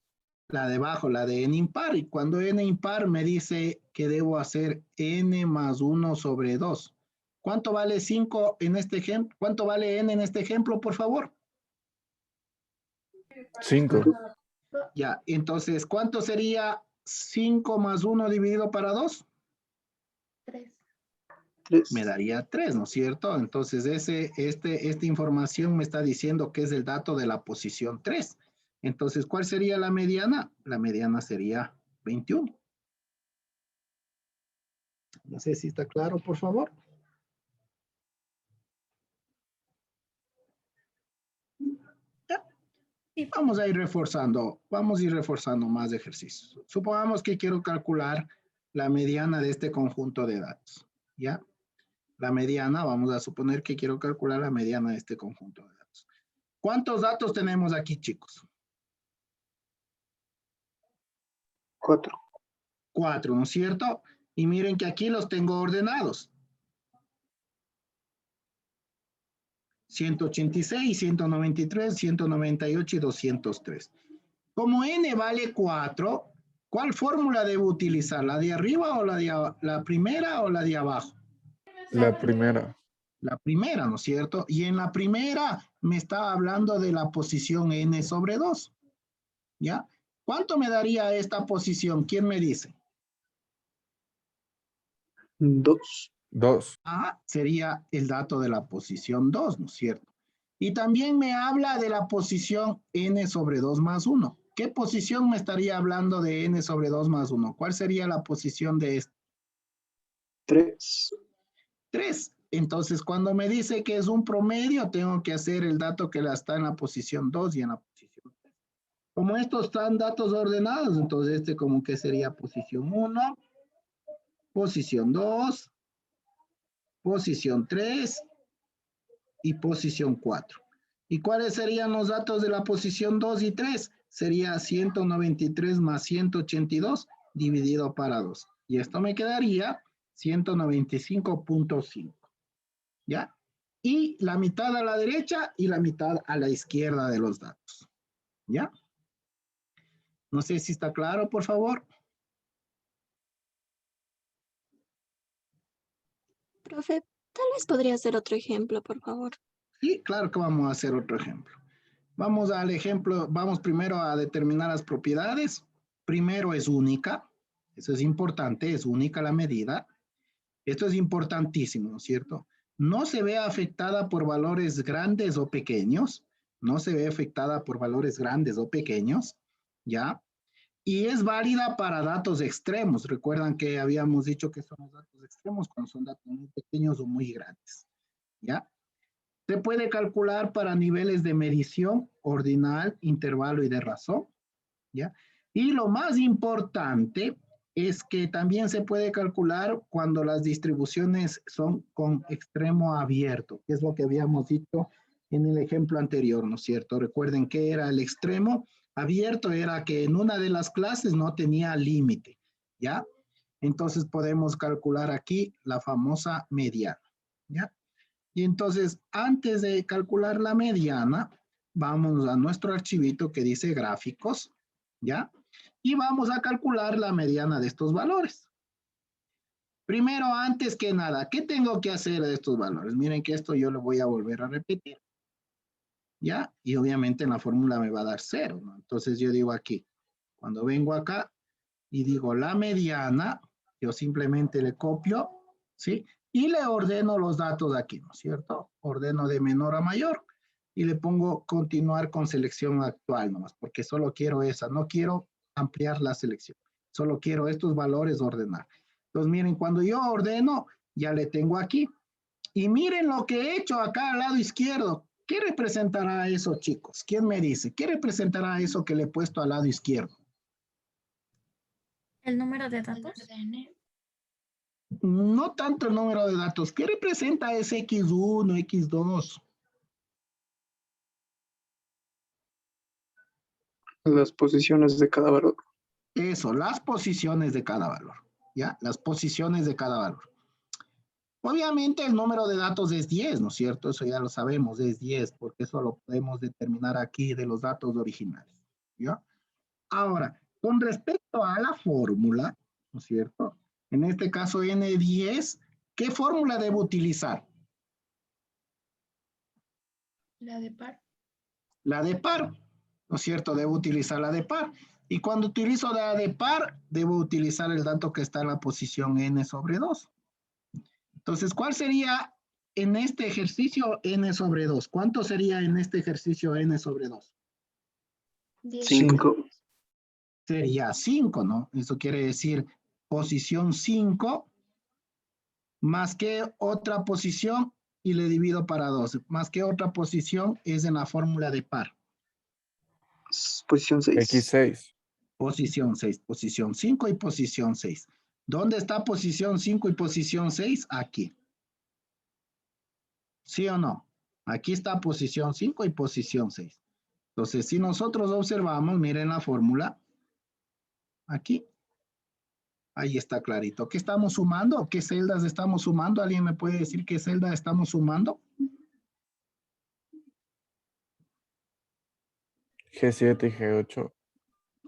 La de abajo, la de n impar. Y cuando n impar me dice que debo hacer n más 1 sobre 2. ¿Cuánto vale 5 en este ejemplo? ¿Cuánto vale n en este ejemplo, por favor? 5. Ya, entonces, ¿cuánto sería 5 más 1 dividido para 2? 3. 3. Me daría 3, ¿no es cierto? Entonces, esta información me está diciendo que es el dato de la posición 3. Entonces, ¿cuál sería la mediana? La mediana sería 21. No sé si está claro, por favor. Ya. Vamos a ir reforzando más ejercicios. Supongamos que quiero calcular la mediana de este conjunto de datos, ¿ya? La mediana, vamos a suponer que quiero calcular la mediana de este conjunto de datos. ¿Cuántos datos tenemos aquí, chicos? 4. 4, ¿no es cierto? Y miren que aquí los tengo ordenados. 186, 193, 198 y 203. Como n vale 4, ¿cuál fórmula debo utilizar? ¿La de arriba o la primera o la de abajo? La primera. La primera, ¿no es cierto? Y en la primera me está hablando de la posición n sobre 2, ¿ya? ¿Cuánto me daría esta posición? ¿Quién me dice? 2. 2. A sería el dato de la posición 2, ¿no es cierto? Y también me habla de la posición n sobre 2 más 1. ¿Qué posición me estaría hablando de n sobre 2 más 1? ¿Cuál sería la posición de este? 3. 3. Entonces, cuando me dice que es un promedio, tengo que hacer el dato que está en la posición 2 y en la posición 3. Como estos están datos ordenados, entonces este como que sería posición 1, posición 2, posición 3 y posición 4. ¿Y cuáles serían los datos de la posición 2 y 3? Sería 193 más 182 dividido para 2. Y esto me quedaría 195.5. ¿Ya? Y la mitad a la derecha y la mitad a la izquierda de los datos. ¿Ya? No sé si está claro, por favor. Profe, tal vez podría hacer otro ejemplo, por favor. Sí, claro que vamos a hacer otro ejemplo. Vamos al ejemplo, vamos primero a determinar las propiedades. Primero es única, eso es importante, es única la medida. Esto es importantísimo, ¿no es cierto? No se ve afectada por valores grandes o pequeños, no se ve afectada por valores grandes o pequeños, ¿ya? Y es válida para datos extremos. Recuerdan que habíamos dicho que son los datos extremos cuando son datos muy pequeños o muy grandes, ¿ya? Se puede calcular para niveles de medición, ordinal, intervalo y de razón, ¿ya? Y lo más importante es que también se puede calcular cuando las distribuciones son con extremo abierto, que es lo que habíamos dicho en el ejemplo anterior, ¿no es cierto? Recuerden que era el extremo abierto, era que en una de las clases no tenía límite, ¿ya? Entonces podemos calcular aquí la famosa mediana, ¿ya? Y entonces, antes de calcular la mediana, vamos a nuestro archivito que dice gráficos, ¿ya? Y vamos a calcular la mediana de estos valores. Primero, antes que nada, ¿qué tengo que hacer de estos valores? Miren que esto yo lo voy a volver a repetir, ¿ya? Y obviamente en la fórmula me va a dar 0, ¿no? Entonces yo digo aquí, cuando vengo acá y digo la mediana, yo simplemente le copio, ¿sí? Y le ordeno los datos aquí, ¿no es cierto? Ordeno de menor a mayor y le pongo continuar con selección actual nomás, porque solo quiero esa, no quiero ampliar la selección, solo quiero estos valores ordenar. Entonces miren, cuando yo ordeno, ya le tengo aquí. Y miren lo que he hecho acá al lado izquierdo. ¿Qué representará eso, chicos? ¿Quién me dice? ¿Qué representará eso que le he puesto al lado izquierdo? El número de El datos. orden. No tanto el número de datos. ¿Qué representa ese X1, X2? Las posiciones de cada valor. Eso, las posiciones de cada valor. ¿Ya? Las posiciones de cada valor. Obviamente el número de datos es 10, ¿no es cierto? Eso ya lo sabemos, es 10, porque eso lo podemos determinar aquí de los datos originales. ¿Ya? Ahora, con respecto a la fórmula, ¿no es cierto? En este caso N10, ¿qué fórmula debo utilizar? La de par. La de par, ¿no es cierto? Debo utilizar la de par. Y cuando utilizo la de par, debo utilizar el dato que está en la posición n sobre 2. Entonces, ¿cuál sería en este ejercicio n sobre 2? ¿Cuánto sería en este ejercicio n sobre 2? 10. 5. Sería 5, ¿no? Eso quiere decir posición 5 más que otra posición y le divido para 2. Más que otra posición es en la fórmula de par. Posición 6. X6. Posición 6, posición 5 y posición 6. ¿Dónde está posición 5 y posición 6? Aquí. ¿Sí o no? Aquí está posición 5 y posición 6. Entonces, si nosotros observamos, miren la fórmula. Aquí. Ahí está clarito. ¿Qué estamos sumando? ¿Qué celdas estamos sumando? ¿Alguien me puede decir qué celda estamos sumando? G7 y G8.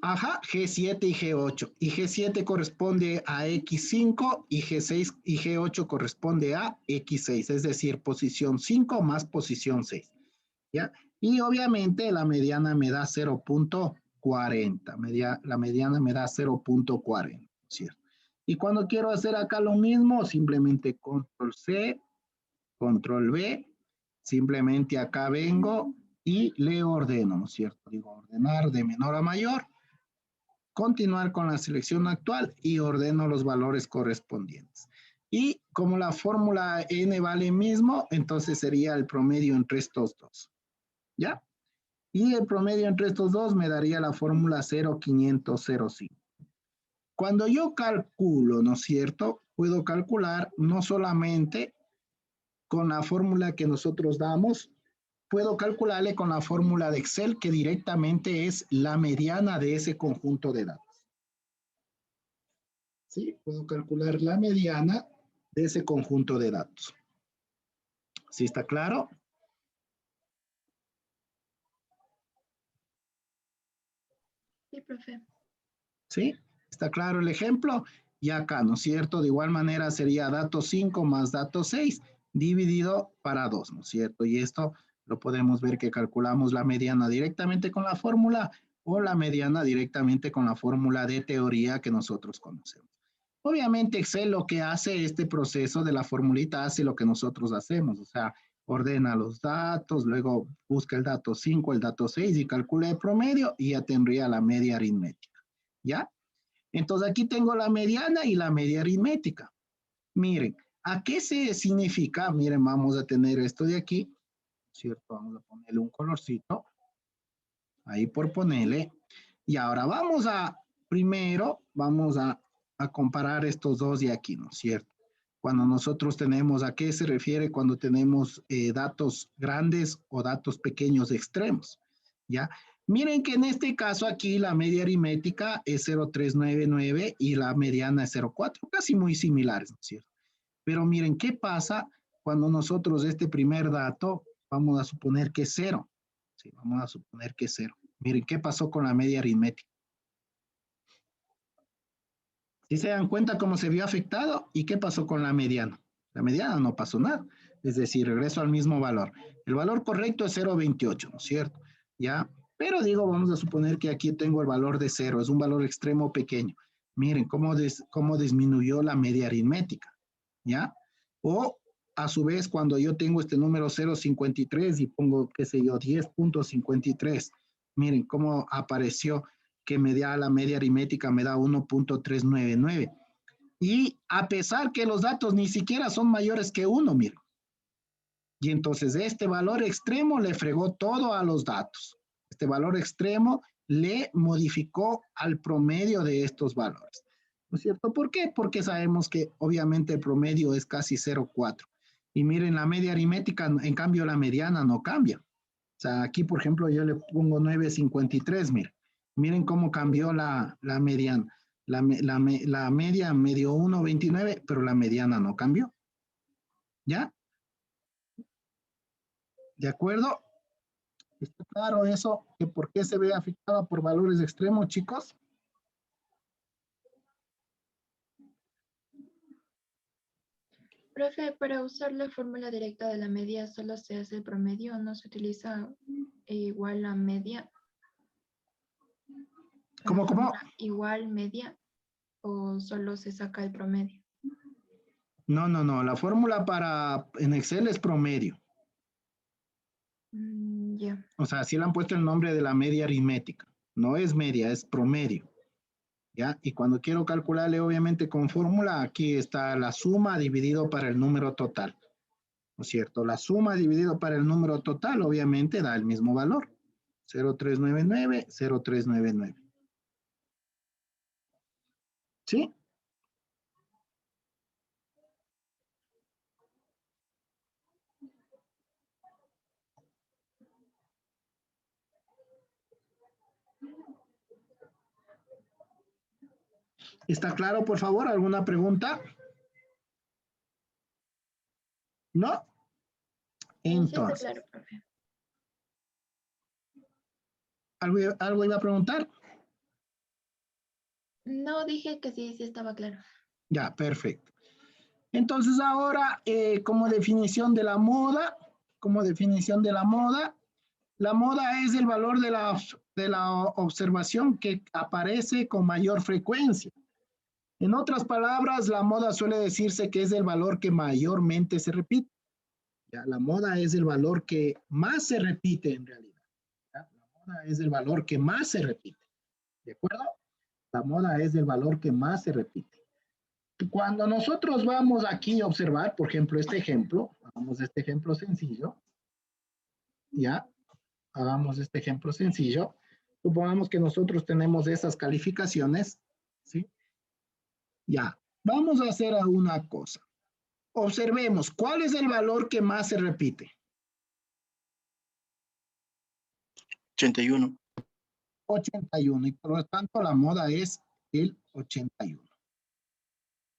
Ajá, G7 y G8. Y G7 corresponde a X5 y G6 y G8 corresponde a X6, es decir, posición 5 más posición 6. ¿Ya? Y obviamente la mediana me da 0.40. La mediana me da 0.40, ¿cierto? Y cuando quiero hacer acá lo mismo, simplemente control C, control V, simplemente acá vengo y le ordeno, ¿no es cierto? Digo, ordenar de menor a mayor, continuar con la selección actual y ordeno los valores correspondientes. Y como la fórmula n vale mismo, entonces sería el promedio entre estos dos. ¿Ya? Y el promedio entre estos dos me daría la fórmula 0,505. Cuando yo calculo, ¿no es cierto? Puedo calcular no solamente con la fórmula que nosotros damos, puedo calcularle con la fórmula de Excel que directamente es la mediana de ese conjunto de datos. ¿Sí? Puedo calcular la mediana de ese conjunto de datos. ¿Sí está claro? Sí, profe. ¿Sí? ¿Está claro el ejemplo? Y acá, ¿no es cierto? De igual manera sería dato 5 más dato 6 dividido para 2, ¿no es cierto? Y esto lo podemos ver que calculamos la mediana directamente con la fórmula o la mediana directamente con la fórmula de teoría que nosotros conocemos. Obviamente Excel lo que hace este proceso de la formulita hace lo que nosotros hacemos, o sea, ordena los datos, luego busca el dato 5, el dato 6 y calcula el promedio y ya tendría la media aritmética, ¿ya? Entonces aquí tengo la mediana y la media aritmética. Miren, ¿a qué se significa? Miren, vamos a tener esto de aquí, ¿cierto? Vamos a ponerle un colorcito, ahí por ponerle. Y ahora primero vamos a comparar estos dos de aquí, ¿no es cierto? Cuando nosotros tenemos, ¿a qué se refiere cuando tenemos datos grandes o datos pequeños extremos? ¿Ya? Miren que en este caso aquí la media aritmética es 0,399 y la mediana es 0,4, casi muy similares, ¿no es cierto? Pero miren, ¿qué pasa cuando nosotros este primer dato vamos a suponer que es 0? Sí, vamos a suponer que es 0. Miren, ¿qué pasó con la media aritmética? ¿Sí se dan cuenta cómo se vio afectado? ¿Y qué pasó con la mediana? La mediana no pasó nada. Es decir, regreso al mismo valor. El valor correcto es 0,28, ¿no es cierto? ¿Ya? Pero digo, vamos a suponer que aquí tengo el valor de 0. Es un valor extremo pequeño. Miren cómo disminuyó la media aritmética. ¿Ya? O a su vez, cuando yo tengo este número 0,53 y pongo, qué sé yo, 10.53, miren cómo apareció que me da la media aritmética, me da 1.399. Y a pesar que los datos ni siquiera son mayores que 1, miren. Y entonces este valor extremo le fregó todo a los datos. Este valor extremo le modificó al promedio de estos valores. ¿No es cierto? ¿Por qué? Porque sabemos que obviamente el promedio es casi 0,4. Y miren, la media aritmética, en cambio la mediana no cambia. O sea, aquí, por ejemplo, yo le pongo 9,53, miren. Miren cómo cambió la mediana. La media me dio 1,29, pero la mediana no cambió. ¿Ya? ¿De acuerdo? ¿Está claro eso? ¿Que por qué se ve afectada por valores extremos, chicos? Profe, para usar la fórmula directa de la media solo se hace el promedio, no se utiliza igual la media. ¿Cómo? Igual media o solo se saca el promedio. No. La fórmula en Excel es promedio. Ya. O sea, sí le han puesto el nombre de la media aritmética. No es media, es promedio. ¿Ya? Y cuando quiero calcularle, obviamente, con fórmula, aquí está la suma dividido para el número total. ¿No es cierto? La suma dividido para el número total, obviamente, da el mismo valor. 0,399, 0,399. ¿Sí? ¿Está claro, por favor? ¿Alguna pregunta? ¿No? Sí está Entonces, claro, profe. ¿algo iba a preguntar? No, dije que sí, sí estaba claro. Ya, perfecto. Entonces ahora, como definición de la moda, la moda es el valor de la observación que aparece con mayor frecuencia. En otras palabras, la moda suele decirse que es el valor que mayormente se repite. ¿Ya? La moda es el valor que más se repite en realidad. ¿Ya? La moda es el valor que más se repite. ¿De acuerdo? La moda es el valor que más se repite. Cuando nosotros vamos aquí a observar, por ejemplo, este ejemplo, hagamos este ejemplo sencillo, ¿ya? Hagamos este ejemplo sencillo. Supongamos que nosotros tenemos esas calificaciones, ¿sí? Ya, vamos a hacer una cosa. Observemos, ¿cuál es el valor que más se repite? 81. 81, y por lo tanto la moda es el 81.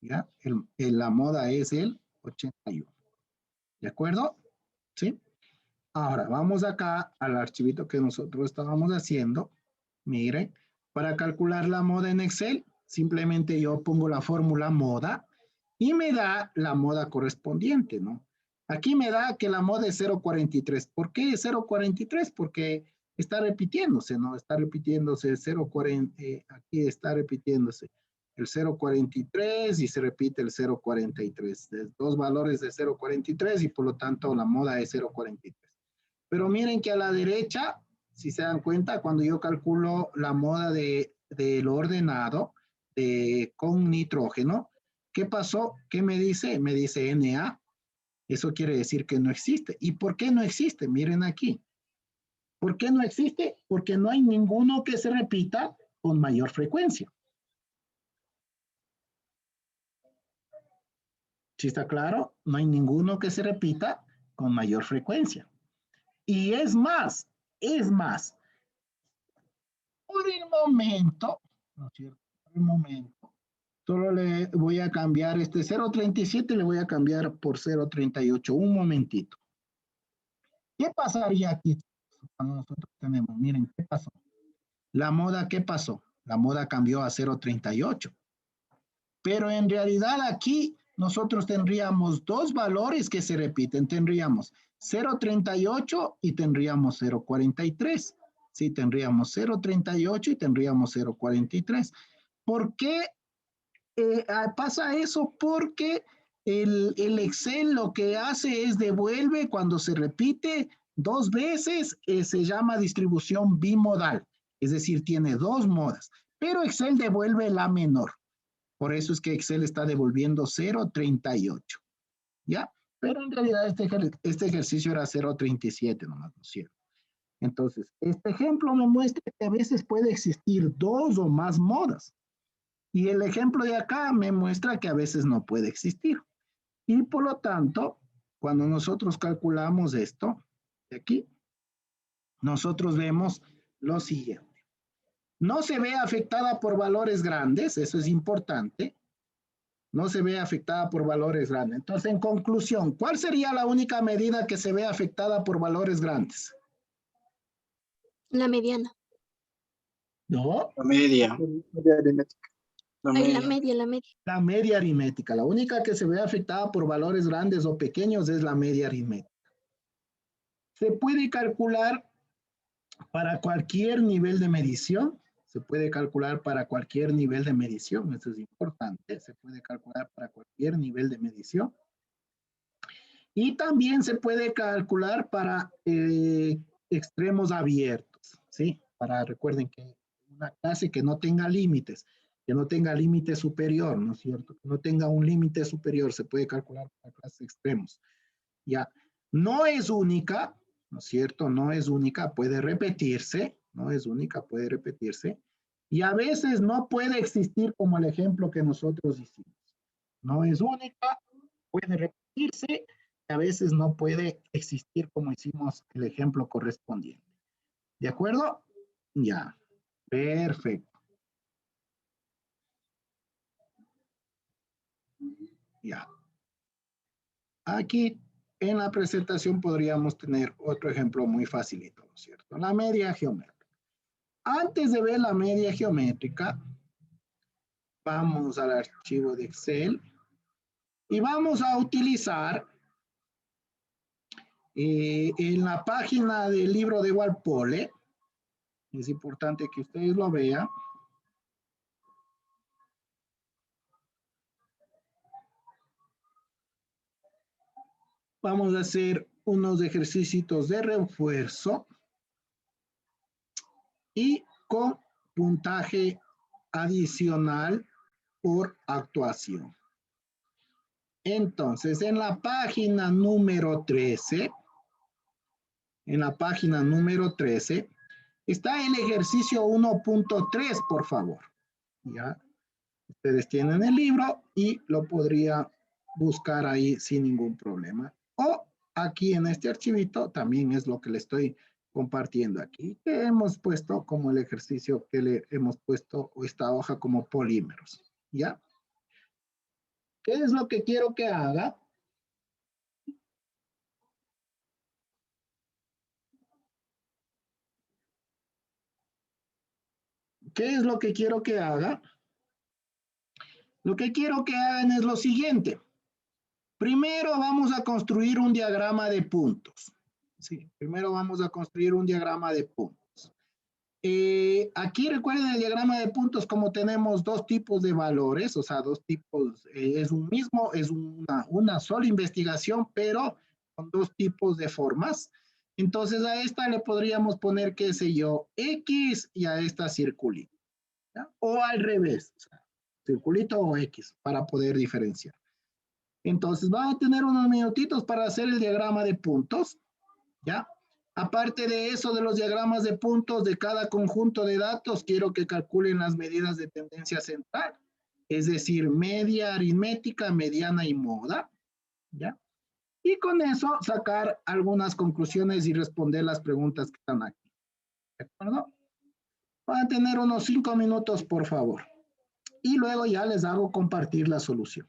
¿Ya? La moda es el 81. ¿De acuerdo? ¿Sí? Ahora, vamos acá al archivito que nosotros estábamos haciendo. Mire, para calcular la moda en Excel, simplemente yo pongo la fórmula moda y me da la moda correspondiente, ¿no? Aquí me da que la moda es 0.43. ¿Por qué 0.43? Porque está repitiéndose, ¿no? Está repitiéndose 0.40, aquí está repitiéndose el 0.43 y se repite el 0.43. Dos valores de 0.43 y por lo tanto la moda es 0.43. Pero miren que a la derecha, si se dan cuenta, cuando yo calculo la moda del ordenado con nitrógeno, ¿qué pasó? ¿Qué me dice? Me dice Na. Eso quiere decir que no existe. ¿Y por qué no existe? Miren aquí. ¿Por qué no existe? Porque no hay ninguno que se repita con mayor frecuencia. ¿Sí está claro? No hay ninguno que se repita con mayor frecuencia. Y es más, por el momento, ¿no es cierto? Por el momento, solo le voy a cambiar este 0.37, le voy a cambiar por 0.38. Un momentito. ¿Qué pasaría aquí cuando nosotros tenemos? Miren, ¿qué pasó? La moda, ¿qué pasó? La moda cambió a 0.38. Pero en realidad aquí nosotros tendríamos dos valores que se repiten. Tendríamos 0.38 y tendríamos 0.43. Sí, tendríamos 0.38 y tendríamos 0.43. ¿Por qué pasa eso? Porque el Excel lo que hace es devuelve cuando se repite dos veces, se llama distribución bimodal, es decir, tiene dos modas, pero Excel devuelve la menor. Por eso es que Excel está devolviendo 0.38, ¿ya? Pero en realidad este ejercicio era 0.37 nomás, ¿no es cierto? Entonces, este ejemplo me muestra que a veces puede existir dos o más modas. Y el ejemplo de acá me muestra que a veces no puede existir. Y por lo tanto, cuando nosotros calculamos esto, de aquí, nosotros vemos lo siguiente. No se ve afectada por valores grandes, eso es importante. No se ve afectada por valores grandes. Entonces, en conclusión, ¿cuál sería la única medida que se ve afectada por valores grandes? La mediana. No, La media. Media aritmética. La Ay, la media. media, la media. la media aritmética. La única que se ve afectada por valores grandes o pequeños es la media aritmética. Se puede calcular para cualquier nivel de medición. Se puede calcular para cualquier nivel de medición. Eso es importante. Se puede calcular para cualquier nivel de medición. Y también se puede calcular para extremos abiertos, ¿sí? Recuerden que una clase que no tenga límites, que no tenga límite superior, ¿no es cierto? Que no tenga un límite superior, se puede calcular para clases extremos. Ya, no es única, ¿no es cierto? No es única, puede repetirse, no es única, puede repetirse. Y a veces no puede existir como el ejemplo que nosotros hicimos. No es única, puede repetirse, a veces no puede existir como hicimos el ejemplo correspondiente. ¿De acuerdo? Ya, perfecto. Ya. Aquí en la presentación podríamos tener otro ejemplo muy facilito, ¿no es cierto? La media geométrica. Antes de ver la media geométrica, Vamos al archivo de Excel y vamos a utilizar en la página del libro de Walpole. Es importante que ustedes lo vean. Vamos a hacer unos ejercicios de refuerzo y con puntaje adicional por actuación. Entonces, en la página número 13, está el ejercicio 1.3, por favor. Ya, ustedes tienen el libro y lo podría buscar ahí sin ningún problema. O aquí en este archivito también es lo que le estoy compartiendo aquí, que hemos puesto como el ejercicio que le hemos puesto esta hoja como polímeros. ¿Ya? ¿Qué es lo que quiero que haga? ¿Qué es lo que quiero que haga? Lo que quiero que hagan es lo siguiente. Primero vamos a construir un diagrama de puntos. Sí, primero vamos a construir un diagrama de puntos. Aquí recuerden el diagrama de puntos como tenemos dos tipos de valores, o sea, dos tipos, es una sola investigación, pero con dos tipos de formas. Entonces a esta le podríamos poner, qué sé yo, X y a esta circulito. ¿Ya? O al revés, o sea, circulito o X para poder diferenciar. Entonces vamos a tener unos minutitos para hacer el diagrama de puntos, ¿ya? Aparte de eso, de los diagramas de puntos de cada conjunto de datos, quiero que calculen las medidas de tendencia central, es decir, media aritmética, mediana y moda, ¿ya? Y con eso sacar algunas conclusiones y responder las preguntas que están aquí, ¿de acuerdo? Van a tener unos 5 minutos, por favor. Y luego ya les hago compartir la solución.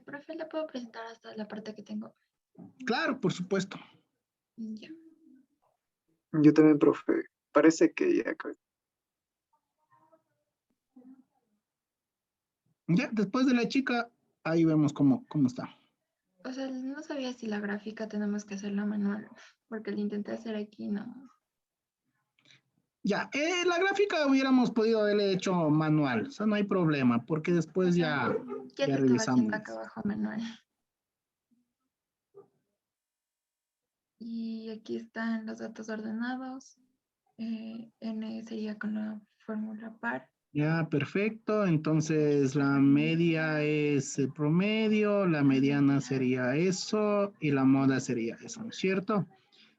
Profe, ¿le puedo presentar hasta la parte que tengo? Claro, por supuesto. Ya. Yo también, profe. Parece que ya acabé. Ya, después de la chica, ahí vemos cómo está. O sea, no sabía si la gráfica tenemos que hacerla manual, porque la intenté hacer aquí, no. Ya, la gráfica hubiéramos podido haberle hecho manual, o sea, no hay problema, porque después ya Ya te estaba revisamos. haciendo acá abajo manual. Y aquí están los datos ordenados. N sería con la fórmula par. Ya, perfecto. Entonces la media es el promedio, la mediana sería eso y la moda sería eso, ¿no es cierto?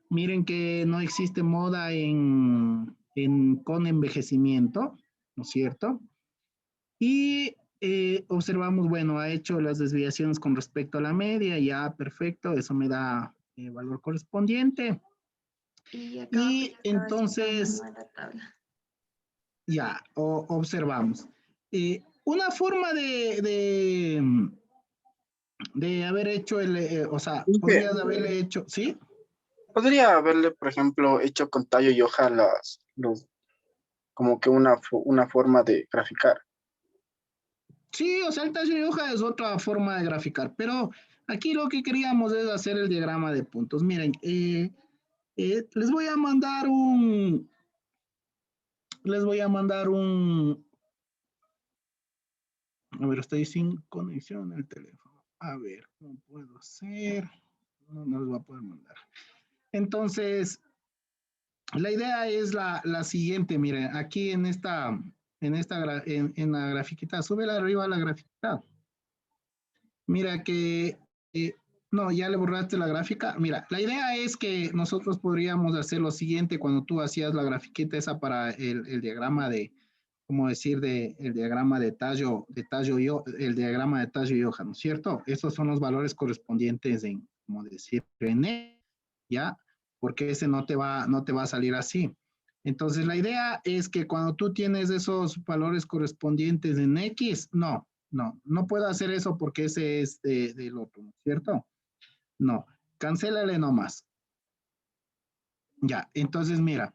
Miren que no existe moda con envejecimiento, ¿no es cierto? Y observamos, bueno, ha hecho las desviaciones con respecto a la media, ya, perfecto, eso me da el valor correspondiente. Y acá abajo Y ya estaba haciendo entonces, manual la tabla. ya, observamos. Una forma de haber hecho o sea, podrías haberle hecho, ¿sí? Podría haberle, por ejemplo, hecho con tallo y hoja como que una forma de graficar. Sí, o sea, el tallo de hoja es otra forma de graficar, pero aquí lo que queríamos es hacer el diagrama de puntos. Miren, les voy a mandar a ver, estoy sin conexión en el teléfono. A ver, ¿cómo puedo hacer? No les voy a poder mandar. Entonces, la idea es la siguiente, miren, aquí en la grafiquita, súbela arriba a la grafiquita. Mira que, no, ya le borraste la gráfica. Mira, la idea es que nosotros podríamos hacer lo siguiente cuando tú hacías la grafiquita esa para el diagrama de, como decir, el diagrama de tallo el diagrama de tallo y hoja, ¿no es cierto? Estos son los valores correspondientes en, como decir, en E, ¿ya? Porque ese no te va a salir así. Entonces, la idea es que cuando tú tienes esos valores correspondientes en X, no puedo hacer eso porque ese es del otro, ¿no es cierto? No, cancélale nomás. Ya, entonces mira,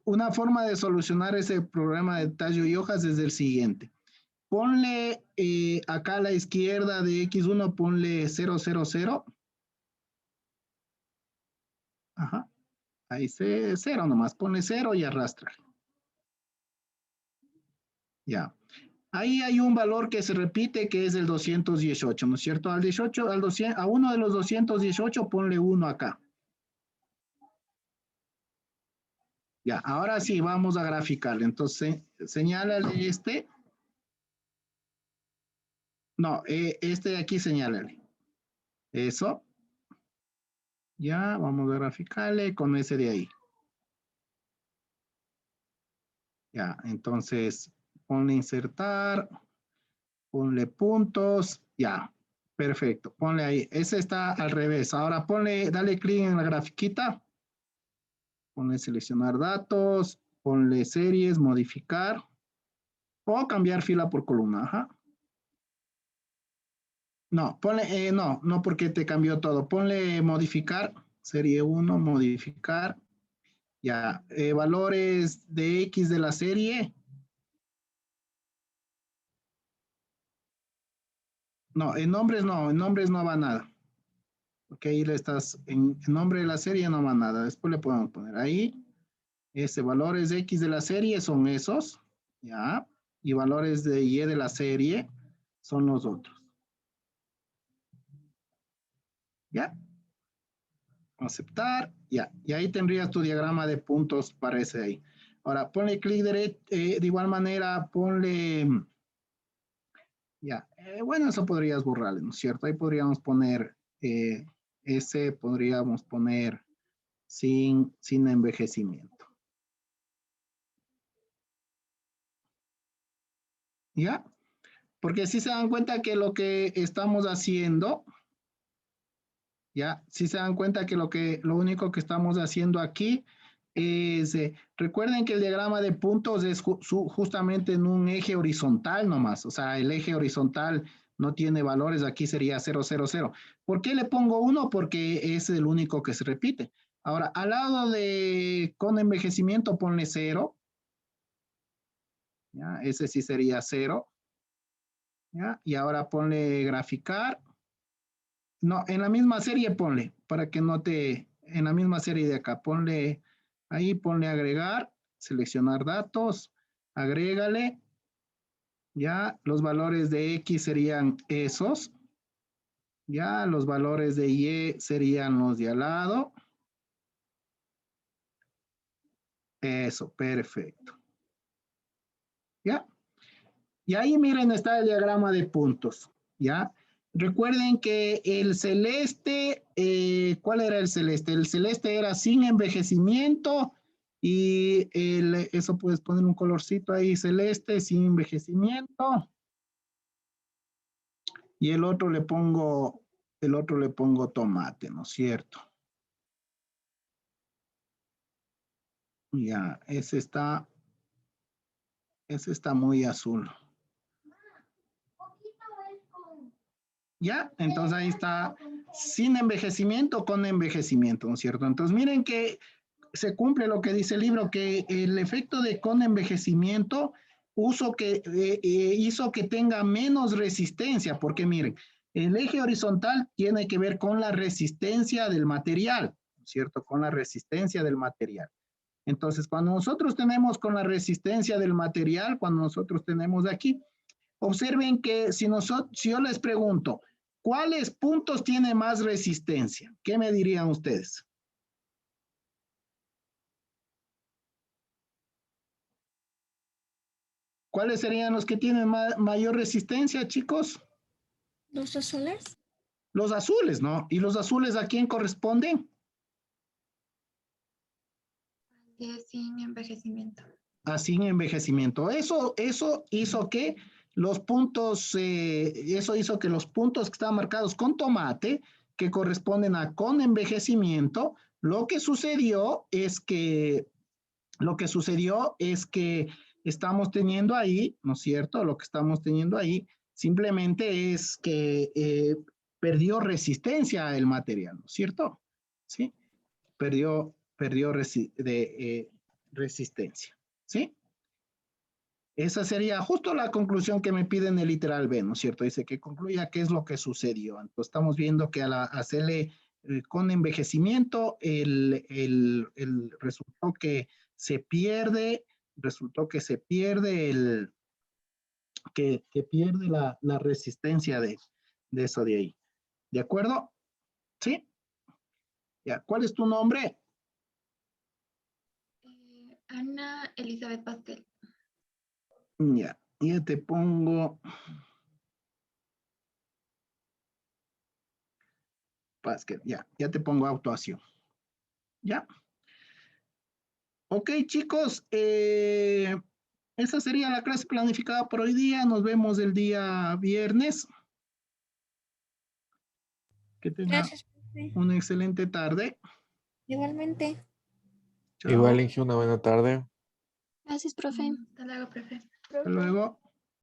una forma de solucionar ese problema de tallo y hojas es el siguiente. Ponle acá a la izquierda de X1, ponle 0, 0, 0. Ajá, ahí 0 nomás, ponle 0 y arrastra. Ya. Ahí hay un valor que se repite, que es el 218, ¿no es cierto? Al 18, a uno de los 218, ponle 1 acá. Ya, ahora sí, vamos a graficarle. Entonces, señálale este. No, este de aquí señálale. Eso. Ya, vamos a graficarle con ese de ahí. Ya, entonces, ponle insertar. Ponle puntos. Ya, perfecto. Ponle ahí. Ese está al revés. Ahora ponle, dale clic en la grafiquita. Ponle seleccionar datos, ponle series, modificar o cambiar fila por columna. Ajá. No, ponle, no porque te cambió todo. Ponle modificar, serie 1, modificar. Ya, valores de X de la serie. No, en nombres no va nada. Porque ahí le estás, en nombre de la serie no va nada. Después le podemos poner ahí. Valores de X de la serie son esos, ¿ya? Y valores de Y de la serie son los otros. ¿Ya? Aceptar, ya. Y ahí tendrías tu diagrama de puntos para ese ahí. Ahora, ponle clic derecho, de igual manera, ponle, ya. Bueno, eso podrías borrarle, ¿no es cierto? Ahí podríamos poner, podríamos poner sin envejecimiento. ¿Ya? Porque si se dan cuenta que lo que estamos haciendo, ya, si se dan cuenta que lo único que estamos haciendo aquí es, recuerden que el diagrama de puntos es justamente en un eje horizontal nomás, o sea, el eje horizontal no tiene valores, aquí sería 0, 0, 0. ¿Por qué le pongo 1? Porque es el único que se repite. Ahora, al lado de con envejecimiento ponle 0, ¿ya? Ese sí sería 0, ¿ya? Y ahora ponle graficar. No, en la misma serie ponle, para que no te, en la misma serie de acá, ponle, ahí ponle agregar, seleccionar datos, agrégale, ya, los valores de X serían esos, ya, los valores de Y serían los de al lado. Eso, perfecto. ¿Ya? Y ahí miren, está el diagrama de puntos, ¿ya? Recuerden que el celeste, ¿cuál era el celeste? El celeste era sin envejecimiento y eso puedes poner un colorcito ahí, celeste, sin envejecimiento. Y el otro le pongo tomate, ¿no es cierto? Ya, ese está muy azul. ¿Ya? Entonces ahí está sin envejecimiento, con envejecimiento, ¿no es cierto? Entonces miren que se cumple lo que dice el libro, que el efecto de con envejecimiento hizo que tenga menos resistencia, porque miren, el eje horizontal tiene que ver con la resistencia del material, ¿no es cierto? Con la resistencia del material. Entonces, cuando nosotros tenemos con la resistencia del material, cuando nosotros tenemos aquí, observen que si yo les pregunto, ¿cuáles puntos tienen más resistencia? ¿Qué me dirían ustedes? ¿Cuáles serían los que tienen mayor resistencia, chicos? ¿Los azules? Los azules, ¿no? ¿Y los azules a quién corresponden? Sin envejecimiento. Sin envejecimiento. Eso hizo que los puntos, eso hizo que los puntos que estaban marcados con tomate, que corresponden a con envejecimiento, lo que sucedió es que estamos teniendo ahí, ¿no es cierto? Lo que estamos teniendo ahí simplemente es que perdió resistencia el material, ¿no es cierto? ¿Sí? perdió resistencia. ¿Sí? Esa sería justo la conclusión que me piden el literal B, ¿no es cierto? Dice que concluya qué es lo que sucedió. Entonces estamos viendo que al hacerle con envejecimiento, resultó que se pierde, que pierde la resistencia de eso de ahí. ¿De acuerdo? ¿Sí? Ya, ¿cuál es tu nombre? Ana Elizabeth Pastel. Ya, ya te pongo Pascal, ya te pongo actuación. ¿Ya? Ok, chicos, esa sería la clase planificada por hoy día. Nos vemos el día viernes. Que tengan Gracias, profe. una excelente tarde. Igualmente. Chao. Igual, Inge, una buena tarde. Gracias, profe. Hasta luego, profe. Hasta luego.